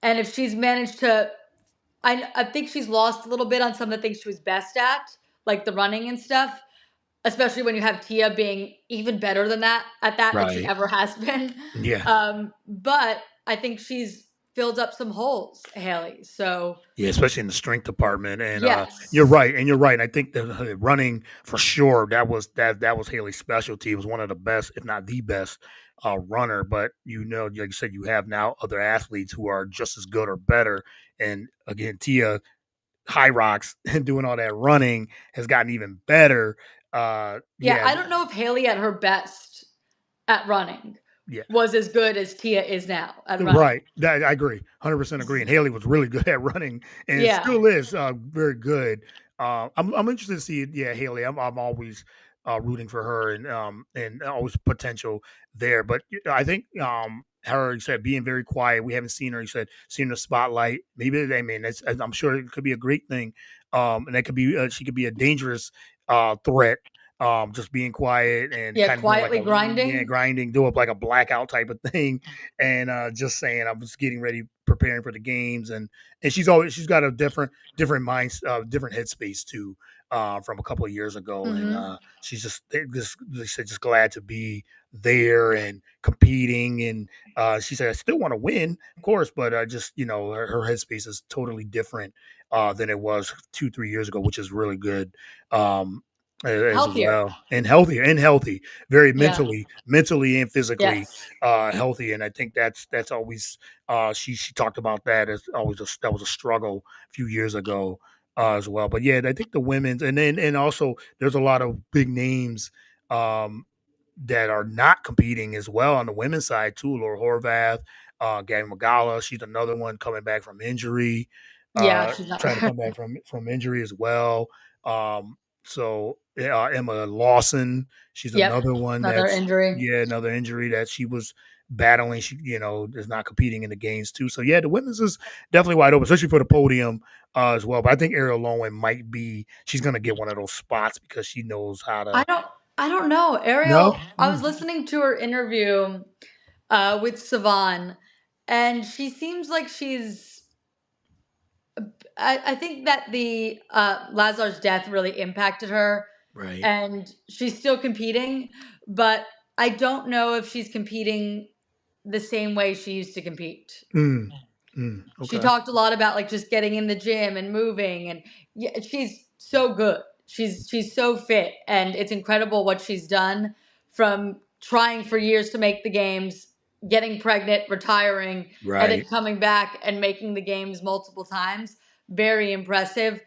and if she's managed to. I think she's lost a little bit on some of the things she was best at, like the running and stuff. Especially when you have Tia being even better than she Right. ever has been. Yeah. But I think she's filled up some holes, Haley. So Yeah, especially in the strength department, and you're yes, right, and you're right. And I think that running for sure that was Haley's specialty. It was one of the best, if not the best, runner. But like you said, you have now other athletes who are just as good or better. And again, Tia High Rocks and doing all that running has gotten even better. yeah. Yeah, I don't know if Haley at her best at running yeah. was as good as Tia is now at running. Right. That I agree. 100% agree. And Haley was really good at running and Yeah. still is very good. I'm interested to see yeah, Haley. I'm always rooting for her and always potential there. But I think her you said being very quiet. We haven't seen her. You said seen the spotlight. Maybe I'm sure it could be a great thing. And that could be she could be a dangerous threat just being quiet and Yeah. kind of doing like Quietly a yeah, grinding. grinding, do up like a blackout type of thing and just saying I was getting ready, preparing for the games, and she's got a different mind, different headspace too, from a couple of years ago, and Hmm. she's just they said just glad to be there and competing, and she said I still want to win, of course, but just her headspace is totally different than it was 2-3 years ago, which is really good. As Healthier. well and healthy very Yeah. mentally and physically Yes. healthy, and I think that's always she talked about that as always that was a struggle a few years ago as well. But yeah, I think the women's and also there's a lot of big names um that are not competing as well on the women's side too. Laura Horvath, Gabby Magala, she's another one coming back from injury, Yeah, she's not. trying to come back from injury as well. So Emma Lawson, she's Yep, another one another that's injury. yeah, another injury that she was battling. She, is not competing in the games too. So yeah, the women's is definitely wide open, especially for the podium as well. But I think Ariel Lowen might be she's gonna get one of those spots because she knows how I to. don't I don't know. No, Ariel, I was listening to her interview with Savan, and she seems like I think that the Lazar's death really impacted her, right. and she's still competing, but I don't know if she's competing the same way she used to compete. Mm, She okay. talked a lot about like just getting in the gym and moving, and yeah, she's so good. She's so fit, and it's incredible what she's done from trying for years to make the games, getting pregnant, retiring, and then Right. coming back and making the games multiple times. Very impressive,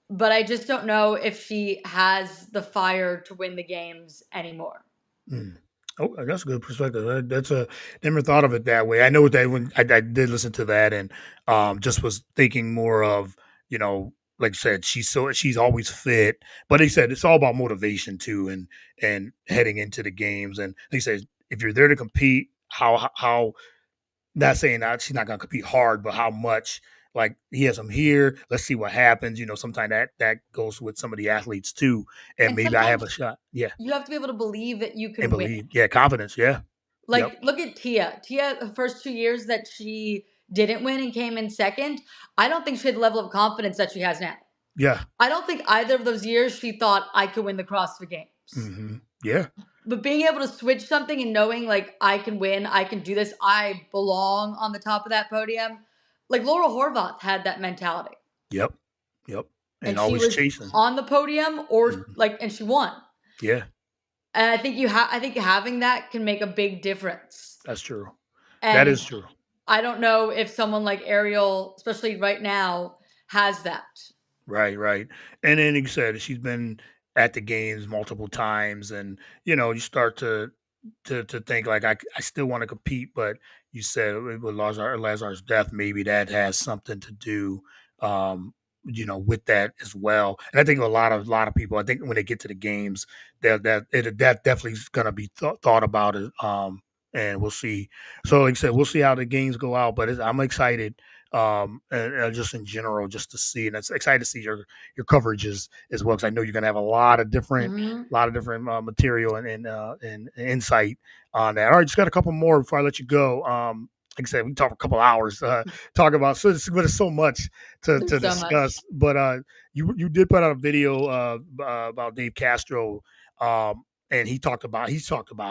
but I just don't know if she has the fire to win the games anymore. Mm. Oh, that's a good perspective. That's a never thought of it that way. I know that when I did listen to that and just was thinking more of, like I said, she's always fit, but he said it's all about motivation too and heading into the games. And he says if you're there to compete, how not saying that she's not gonna compete hard, but how much like he has them here. Let's see what happens. Sometimes that goes with some of the athletes too. And And maybe I have sometimes a shot. Yeah. you have to be able to believe that you And can win. believe. Yeah, confidence, yeah. Yep. Like, look at Tia. Tia, the first 2 years that she didn't win and came in second, I don't think she had the level of confidence that she has now. Yeah. I don't think either of those years she thought I could win the CrossFit Games. Mhm. Yeah. But being able to switch something and knowing like I can win, I can do this, I belong on the top of that podium. Like Laura Horvath had that mentality. Yep. Yep. And And she always was chasing. on the podium or Mhm. like and she won. Yeah, And I think having that can make a big difference. that's true. That And is true. I don't know if someone like Ariel, especially right now, has that. Right, right. And then you said she's been at the games multiple times and you start to think like I still want to compete, but you said with Lazar's death, maybe that has something to do, with that as well. And I think a lot of people, I think when they get to the games, that definitely is going to be thought about it. And we'll see. So like I said, we'll see how the games go out, but I'm excited. And just in general, just to see, and it's excited to see your coverages as well, because I know you're going to have a Hmm. lot of different material and insight on that. All right, just got a couple more before I let you go. Like I said, we can talk a couple hours talk about but it's so much to There's so much. discuss. But you did put out a video about Dave Castro, and he's talked about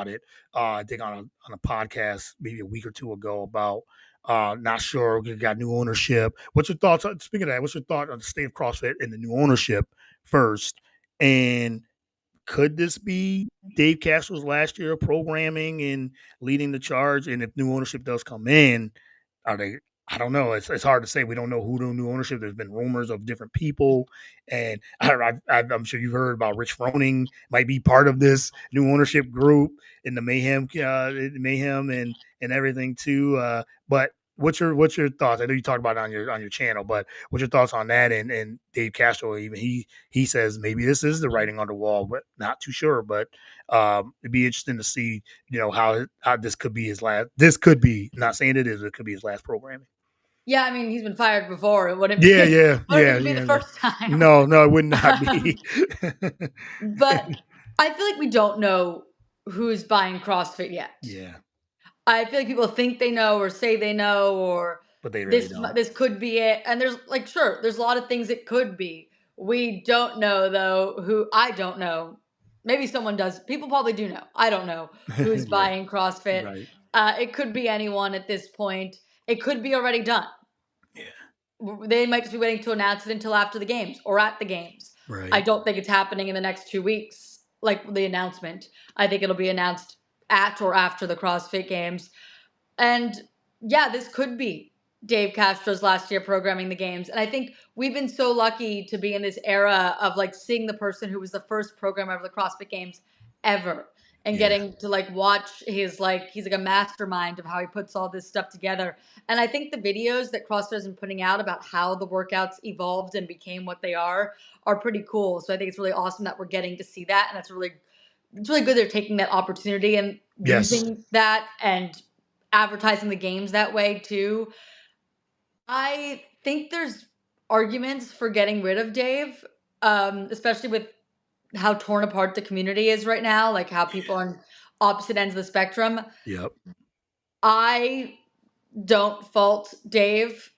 it. I think on a podcast maybe a week or two ago about. Not sure. We got new ownership. What's your thoughts? Speaking of that, what's your thought on the state of CrossFit and the new ownership first? And could this be Dave Castro's last year of programming and leading the charge? And if new ownership does come in, are they? I don't know. It's hard to say. We don't know who the new ownership. There's been rumors of different people, and I'm sure you've heard about Rich Froning might be part of this new ownership group in the mayhem and everything too. But what's your thoughts? I know you talked about it on your channel, but what's your thoughts on that? And Dave Castro, even he says maybe this is the writing on the wall, but not too sure. But it'd be interesting to see, how this could be his last. This could be, not saying it is, it could be his last programming. Yeah, I mean, he's been fired before. It wouldn't Yeah, be yeah, yeah, wouldn't be the yeah. first time. No, no, it would not Um, be. but I feel like we don't know who's buying CrossFit yet. Yeah, I feel like people think they know or say they know or but they really this don't. this could be it. And there's like sure, there's a lot of things it could be. We don't know though who I don't know. Maybe someone does. People probably do know. I don't know who's Yeah, buying CrossFit. right. It could be anyone at this point. It could be already done. Yeah, They might just be waiting to announce it until after the games or at the games. I right. don't think it's happening in the next 2 weeks, like the announcement. I think it'll be announced at or after the CrossFit games. And yeah, this could be Dave Castro's last year programming the games. And I think we've been so lucky to be in this era of like seeing the person who was the first programmer of the CrossFit games ever. and Yeah. getting to like watch his like he's like a mastermind of how he puts all this stuff together. And I think the videos that CrossFit has been putting out about how the workouts evolved and became what they are pretty cool. So I think it's really awesome that we're getting to see that, and it's really good they're taking that opportunity and Yes. using that and advertising the games that way too. I think there's arguments for getting rid of Dave, especially with how torn apart the community is right now, like how people are on opposite ends of the spectrum. Yep. I don't fault Dave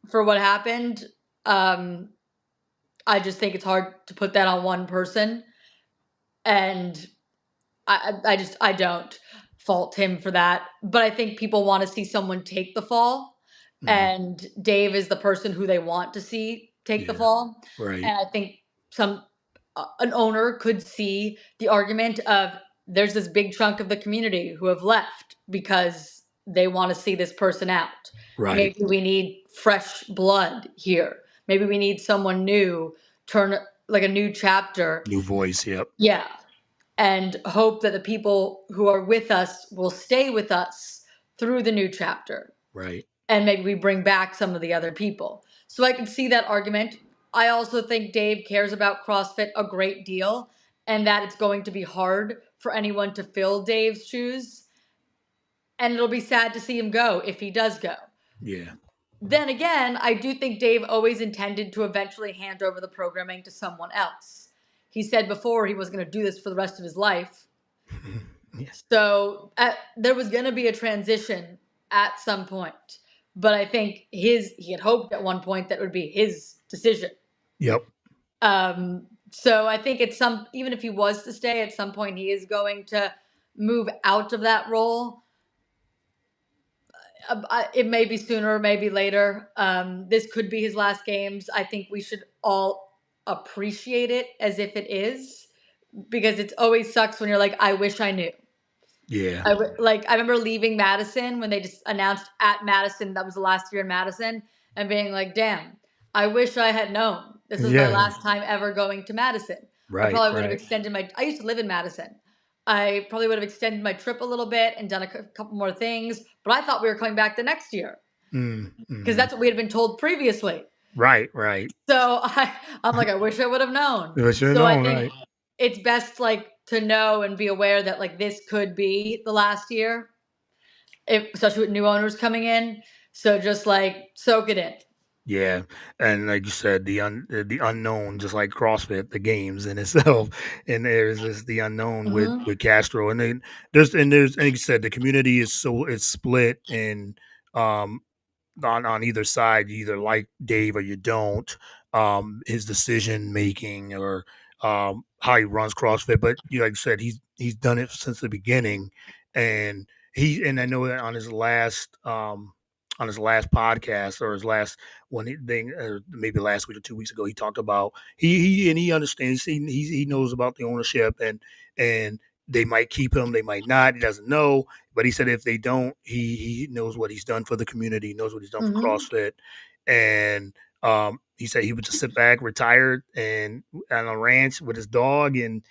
for what happened. Um, I just think it's hard to put that on one person, and I don't fault him for that. But I think people want to see someone take the fall, Mhm. and Dave is the person who they want to see take the Yeah. fall. Right. And I think some an owner could see the argument of there's this big chunk of the community who have left because they want to see this person out. Right. Maybe we need fresh blood here. Maybe we need someone new, turn like a new chapter. New voice. Yep. Yeah, and hope that the people who are with us will stay with us through the new chapter. Right. And maybe we bring back some of the other people. So I can see that argument. I also think Dave cares about CrossFit a great deal, and that it's going to be hard for anyone to fill Dave's shoes. And it'll be sad to see him go if he does go. Yeah. Then again, I do think Dave always intended to eventually hand over the programming to someone else. He said before he was going to do this for the rest of his life. Yeah. So there was going to be a transition at some point, but I think he had hoped at one point that would be his decision. Yep. So I think it's even if he was to stay at some point, he is going to move out of that role. It may be sooner, maybe later. This could be his last games. I think we should all appreciate it as if it is, because it always sucks when you're like, I wish I knew. Yeah. I remember leaving Madison when they just announced at Madison that was the last year in Madison, and being like, damn, I wish I had known this was my Yeah. last time ever going to Madison. I Right. probably would have Right. extended I used to live in Madison. I probably would have extended my trip a little bit and done a couple more things, but I thought we were coming back the next year because Mm-hmm. that's what we had been told previously. Right. Right. So I'm like, I wish I would have known. You should have So I known. think Right. it's best like to know and be aware that like this could be the last year, especially with new owners coming in. So just like soak it in. Yeah, and like you said, the unknown, just like CrossFit, the games in itself, and there's this the unknown Hmm. with Castro, and then there's and like you said, the community is it's split, and um on either side. You either like Dave or you don't. His decision making or how he runs CrossFit, but you like I said, he's done it since the beginning, and I know that on his last podcast or his last one thing, or maybe last week or 2 weeks ago, he talked about he understands he knows about the ownership and they might keep him, they might not. He doesn't know, but he said if they don't, he knows what he's done for the community, knows what he's done for Hmm. CrossFit, and he said he would just sit back, retired, and on a ranch with his dog and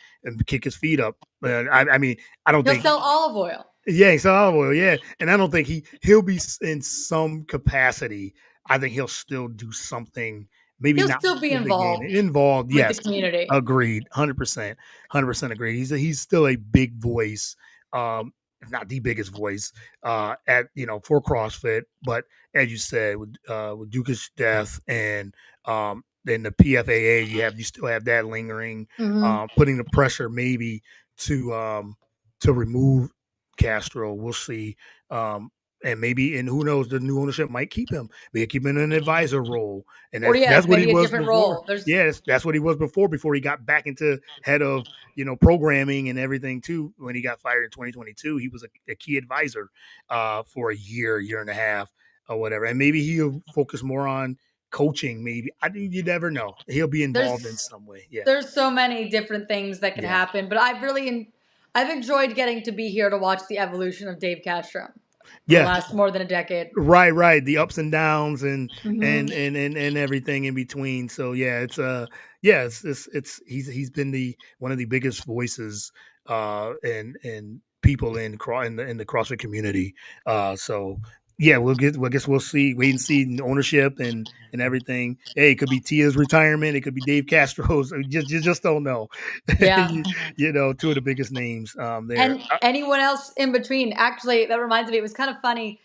kick his feet up. But I mean, I don't He'll think. sell olive oil. Yeah, he's olive oil. Yeah, and I don't think he'll be in some capacity. I think he'll still do something. Maybe He'll not still be for the game. involved Involved, with the yes, community. agreed, 100%, 100% agreed. He's still a big voice, if not the biggest voice, at for CrossFit. But as you said, with Duke's death and then the PFAA, you still have that lingering, Hmm. putting the pressure maybe to to remove Castro. We'll see. And who knows, the new ownership might keep him. They keep him in an advisor role, and Or that's yes, what he maybe a was different before. role. There's Yeah, that's what he was before he got back into head of programming and everything too. When he got fired in 2022, he was a key advisor for a year and a half or whatever. And maybe he'll focus more on coaching. Maybe you never know. He'll be involved in there's some way. Yeah, there's so many different things that could yeah, happen, but I've enjoyed getting to be here to watch the evolution of Dave Castro for the yeah. last more than a decade. Right. The ups and downs and Hmm. everything in between. So yeah, it's yeah, he's been the one of the biggest voices and people in the CrossFit community. So yeah, I guess we'll see, wait and see ownership and everything. Hey, it could be Tia's retirement, it could be Dave Castro's. You just don't know. Yeah. You know, two of the biggest names there. And anyone else in between. Actually, that reminds me, it was kind of funny.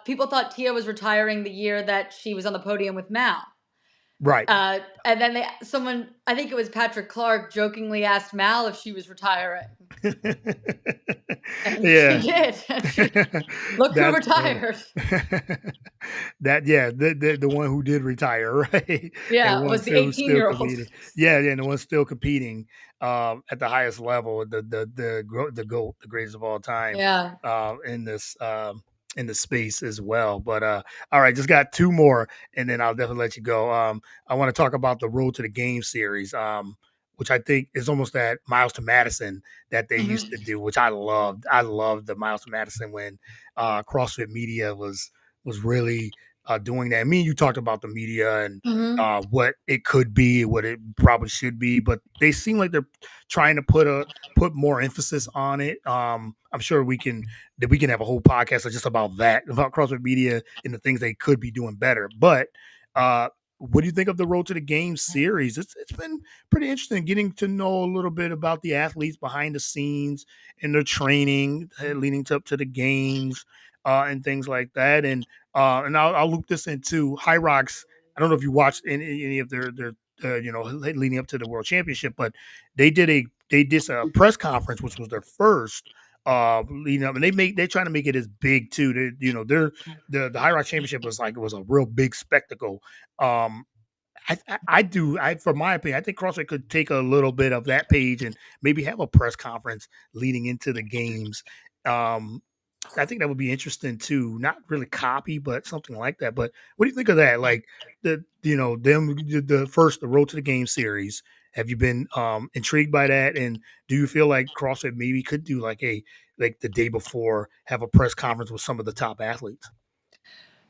People thought Tia was retiring the year that she was on the podium with Mal. Right. And then someone, I think it was Patrick Clark, jokingly asked Mal if she was retiring. And she Yeah. did. And she, look who That's funny. retired. That yeah, the one who did retire, right? And Yeah, it one was the who's still 18-year-old. competing. Yeah, yeah, and the one's still competing at the highest level, the GOAT, the greatest of all time, Yeah. in this in the space as well. But all right, just got two more, and then I'll definitely let you go. I want to talk about the Road to the Game series. Which I think is almost that Miles to Madison that they used to Hmm. do, which I loved. I loved the Miles to Madison when CrossFit Media was really doing that. Me and you talked about the media and Hmm. what it could be, what it probably should be, but they seem like they're trying to put more emphasis on it. I'm sure we can have a whole podcast just about that, about CrossFit Media and the things they could be doing better. But what do you think of the Road to the Game series? It's been pretty interesting getting to know a little bit about the athletes behind the scenes and their training leading up to the games and things like that. And I'll loop this into High Rocks. I don't know if you watched any of their leading up to the World Championship, but they did a press conference, which was their first leading up, and they're trying to make it as big too. The High Rock Championship was a real big spectacle. Um, for my opinion, I think CrossFit could take a little bit of that page and maybe have a press conference leading into the games. Um, I think that would be interesting too. Not really copy, but something like that. But what do you think of that? Like the Road to the Game series. Have you been intrigued by that? And do you feel like CrossFit maybe could do like the day before have a press conference with some of the top athletes?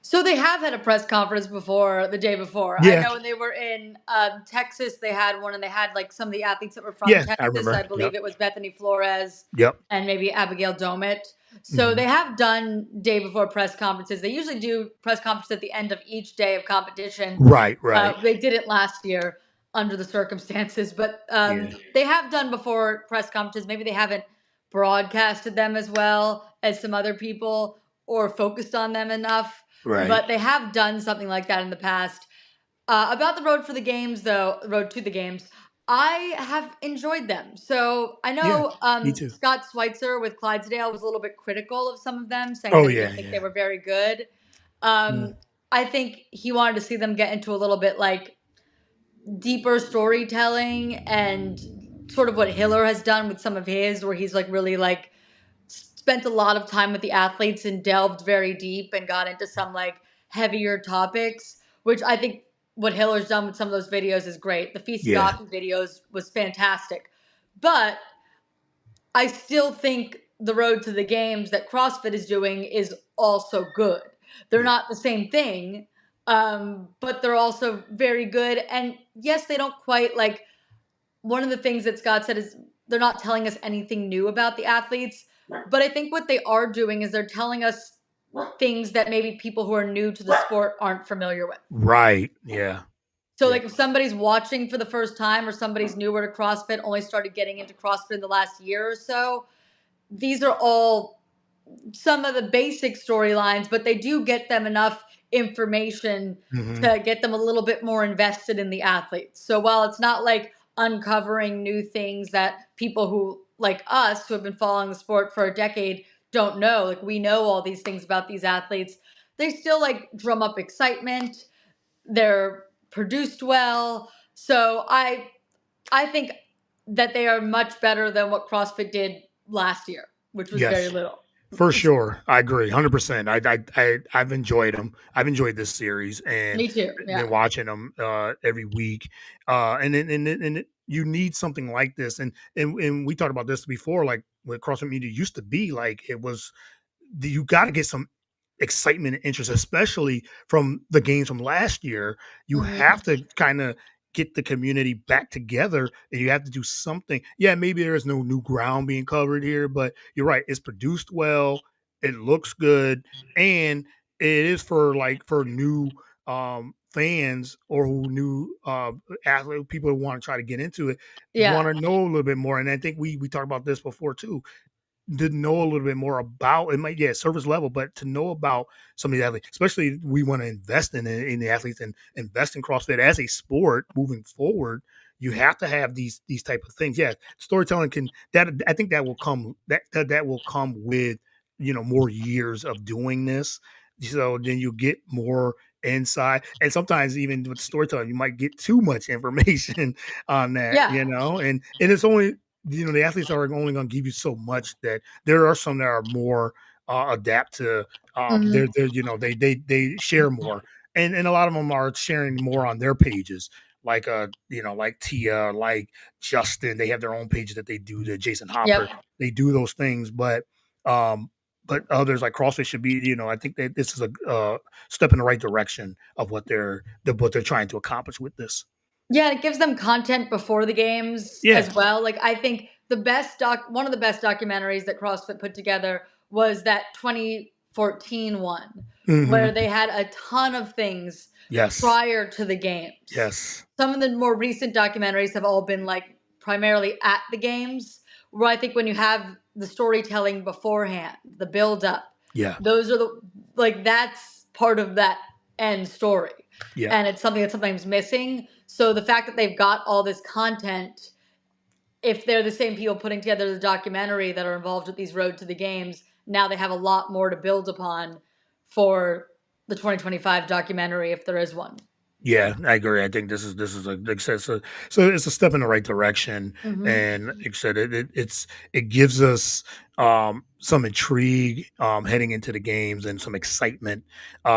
So they have had a press conference before the day before. I Yeah, know when they were in Texas, they had one, and they had like some of the athletes that were from yeah, I Texas. I remember. Yep, believe it was Bethany Flores yep. and maybe Abigail Domit. So Hmm. they have done day before press conferences. They usually do press conferences at the end of each day of competition. Right, right. They didn't last year under the circumstances, but Yeah, they have done before press conferences. Maybe they haven't broadcasted them as well as some other people or focused on them enough, right. but they have done something like that in the past. About the road for the games, though, road to the games, I have enjoyed them. So I Yeah, know me too. Scott Schweitzer with Clydesdale was a little bit critical of some of them, saying Oh that he yeah, didn't think they yeah. were very good. Mm. Um, I think he wanted to see them get into a little bit like deeper storytelling and sort of what Hiller has done with some of his, where he's like really like spent a lot of time with the athletes and delved very deep and got into some like heavier topics, which I think what Hiller's done with some of those videos is great. The Feast Yeah, Coffee videos was fantastic. But I still think the road to the games that CrossFit is doing is also good. They're yeah. not the same thing, but they're also very good. And yes, they don't quite like one of the things that Scott said is they're not telling us anything new about the athletes, but I think what they are doing is they're telling us things that maybe people who are new to the sport aren't familiar with. Right. Yeah. So, Yeah. like, if somebody's watching for the first time or somebody's newer to CrossFit, only started getting into CrossFit in the last year or so, these are all some of the basic storylines, but they do get them enough information Hmm. to get them a little bit more invested in the athletes. So while it's not like uncovering new things that people who like us who have been following the sport for a decade don't know, like we know all these things about these athletes, they still like drum up excitement. They're produced well. So I think that they are much better than what CrossFit did last year, which was very Yes. little. For sure, I agree, 100%. I've enjoyed them. I've enjoyed this series and Me too. been Yeah. watching them every week. You need something like this, and we talked about this before. Like what CrossFit Media used to be, like it was. You got to get some excitement and interest, especially from the games from last year. You Hmm. have to kind of get the community back together, and you have to do something. Yeah, maybe there is no new ground being covered here, but you're right. It's produced well. It looks good, and it is for for new fans or who new athlete people who want to try to get into it, want Yeah. to know a little bit more. And I think we talked about this before too, to know a little bit more about it. Might, yeah, surface level, but to know about some of the athletes, especially we want to invest in the athletes and invest in CrossFit as a sport moving forward. You have to have these type of things. Yeah, storytelling can, that I think that will come, that will come with, more years of doing this. So then you get more insight, and sometimes even with storytelling, you might get too much information on that, Yeah. and it's only, the athletes are only going to give you so much, that there are some that are more adapt to, Mhm. they're they share more, and a lot of them are sharing more on their pages, like like Tia, like Justin, they have their own page that they do, the Jason Hopper, Yep. they do those things, but others like CrossFit should be, I think that this is a step in the right direction of what they're trying to accomplish with this. Yeah, it gives them content before the games Yeah. as well. Like I think one of the best documentaries that CrossFit put together was that 2014 one, Hmm. where they had a ton of things Yes. prior to the games. Yes. Some of the more recent documentaries have all been like primarily at the games, where I think when you have the storytelling beforehand, the build up, Yeah. those are the, like that's part of that end story. Yeah. And it's something that's sometimes missing. So the fact that they've got all this content, if they're the same people putting together the documentary that are involved with these Road to the Games, now they have a lot more to build upon for the 2025 documentary, if there is one. Yeah, I agree. I think this is like I said, so it's a step in the right direction, Mm-hmm. and like I said, it gives us some intrigue heading into the games, and some excitement,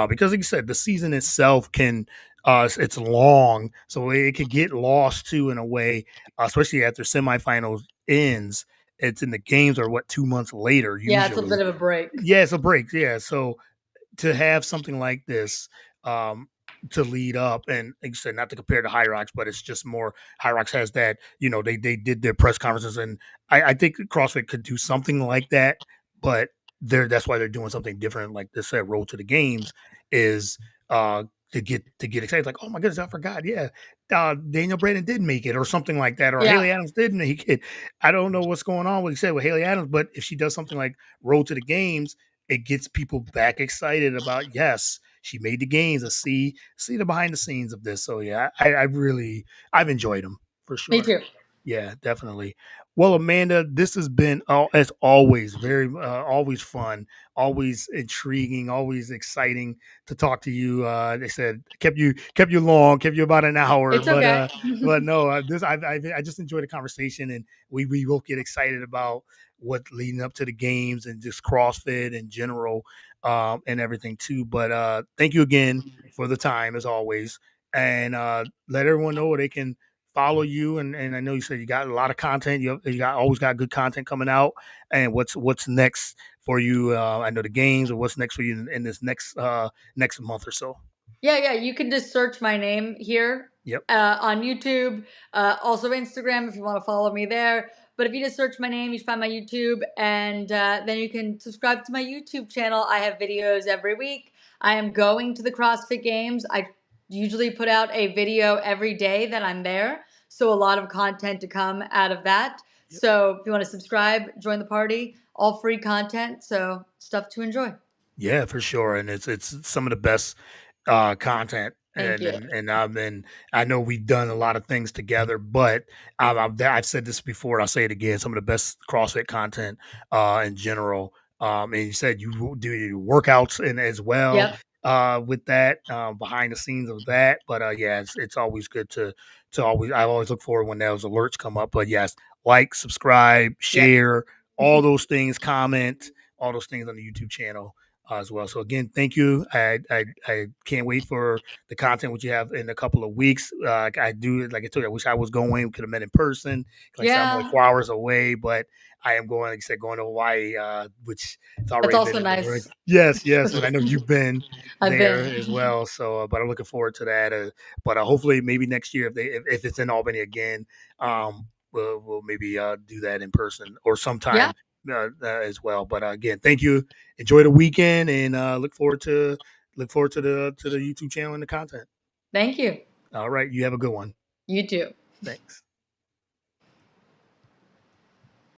because like you said, the season itself can, it's long, so it could get lost too in a way, especially after semifinals ends. It's in the games are what, 2 months later Yeah, it's a usually. bit of a break. Yeah, it's a break. Yeah, so to have something like this, um, to lead up, and like I said, not to compare to High Rocks, but it's just more, High Rocks has that, they did their press conferences, and I think CrossFit could do something like that, but that's why they're doing something different, like this said, Road to the Games is uh to get excited, like, oh my goodness, I forgot. Yeah. Daniel Brandon did make it, or something like that, or Yeah, Haley Adams did make it. I don't know what's going on, what you said with Haley Adams, but if she does something like Road to the Games, it gets people back excited about, yes, she made the games, and see the behind the scenes of this. So yeah, I've enjoyed them for me sure. too. Yeah, definitely. Well, Amanda, this has been, as always, very always fun, always intriguing, always exciting to talk to you. They said kept you long, kept you about an hour, It's okay. but no, this I just enjoyed the conversation, and we both get excited about what leading up to the games, and just CrossFit in general, and everything too. But thank you again for the time, as always, and let everyone know where they can follow you. And I know you said you got a lot of content. You got always got good content coming out. And what's next for you? I know the games, or what's next for you in this next month or so. Yeah, yeah. You can just search my name here Yep. on YouTube, also Instagram if you want to follow me there. But if you just search my name, you find my YouTube, and then you can subscribe to my YouTube channel. I have videos every week. I am going to the CrossFit Games. I usually put out a video every day that I'm there. So a lot of content to come out of that. Yep. So if you want to subscribe, join the party, all free content. So stuff to enjoy. Yeah, for sure. And it's some of the best content. Thank And you. and and I know we've done a lot of things together, but I've said this before. I'll say it again. Some of the best CrossFit content in general. And you said you do your workouts and as well, Yep. with that, behind the scenes of that. But yeah, it's always good to always, I always look forward when those alerts come up. But yes, like, subscribe, Yep. share, all those things, comment, all those things on the YouTube channel. as well. So again, thank you. I can't wait for the content which you have in a couple of weeks. I do, like I told you, I wish I was going. We could have met in person. Like I said, I'm only Yeah, 4 hours away, but I am going, like I said, going to Hawaii, which it's that's already been also in the work. nice. Yes, yes, and I know you've been I've there been. as well. So, but I'm looking forward to that. But hopefully, maybe next year, if it's in Albany again, we'll maybe do that in person or Yeah, sometime as well. But again, thank you. Enjoy the weekend, and look forward to the YouTube channel and the content. thank you. All right, you have a good one. You too. Thanks.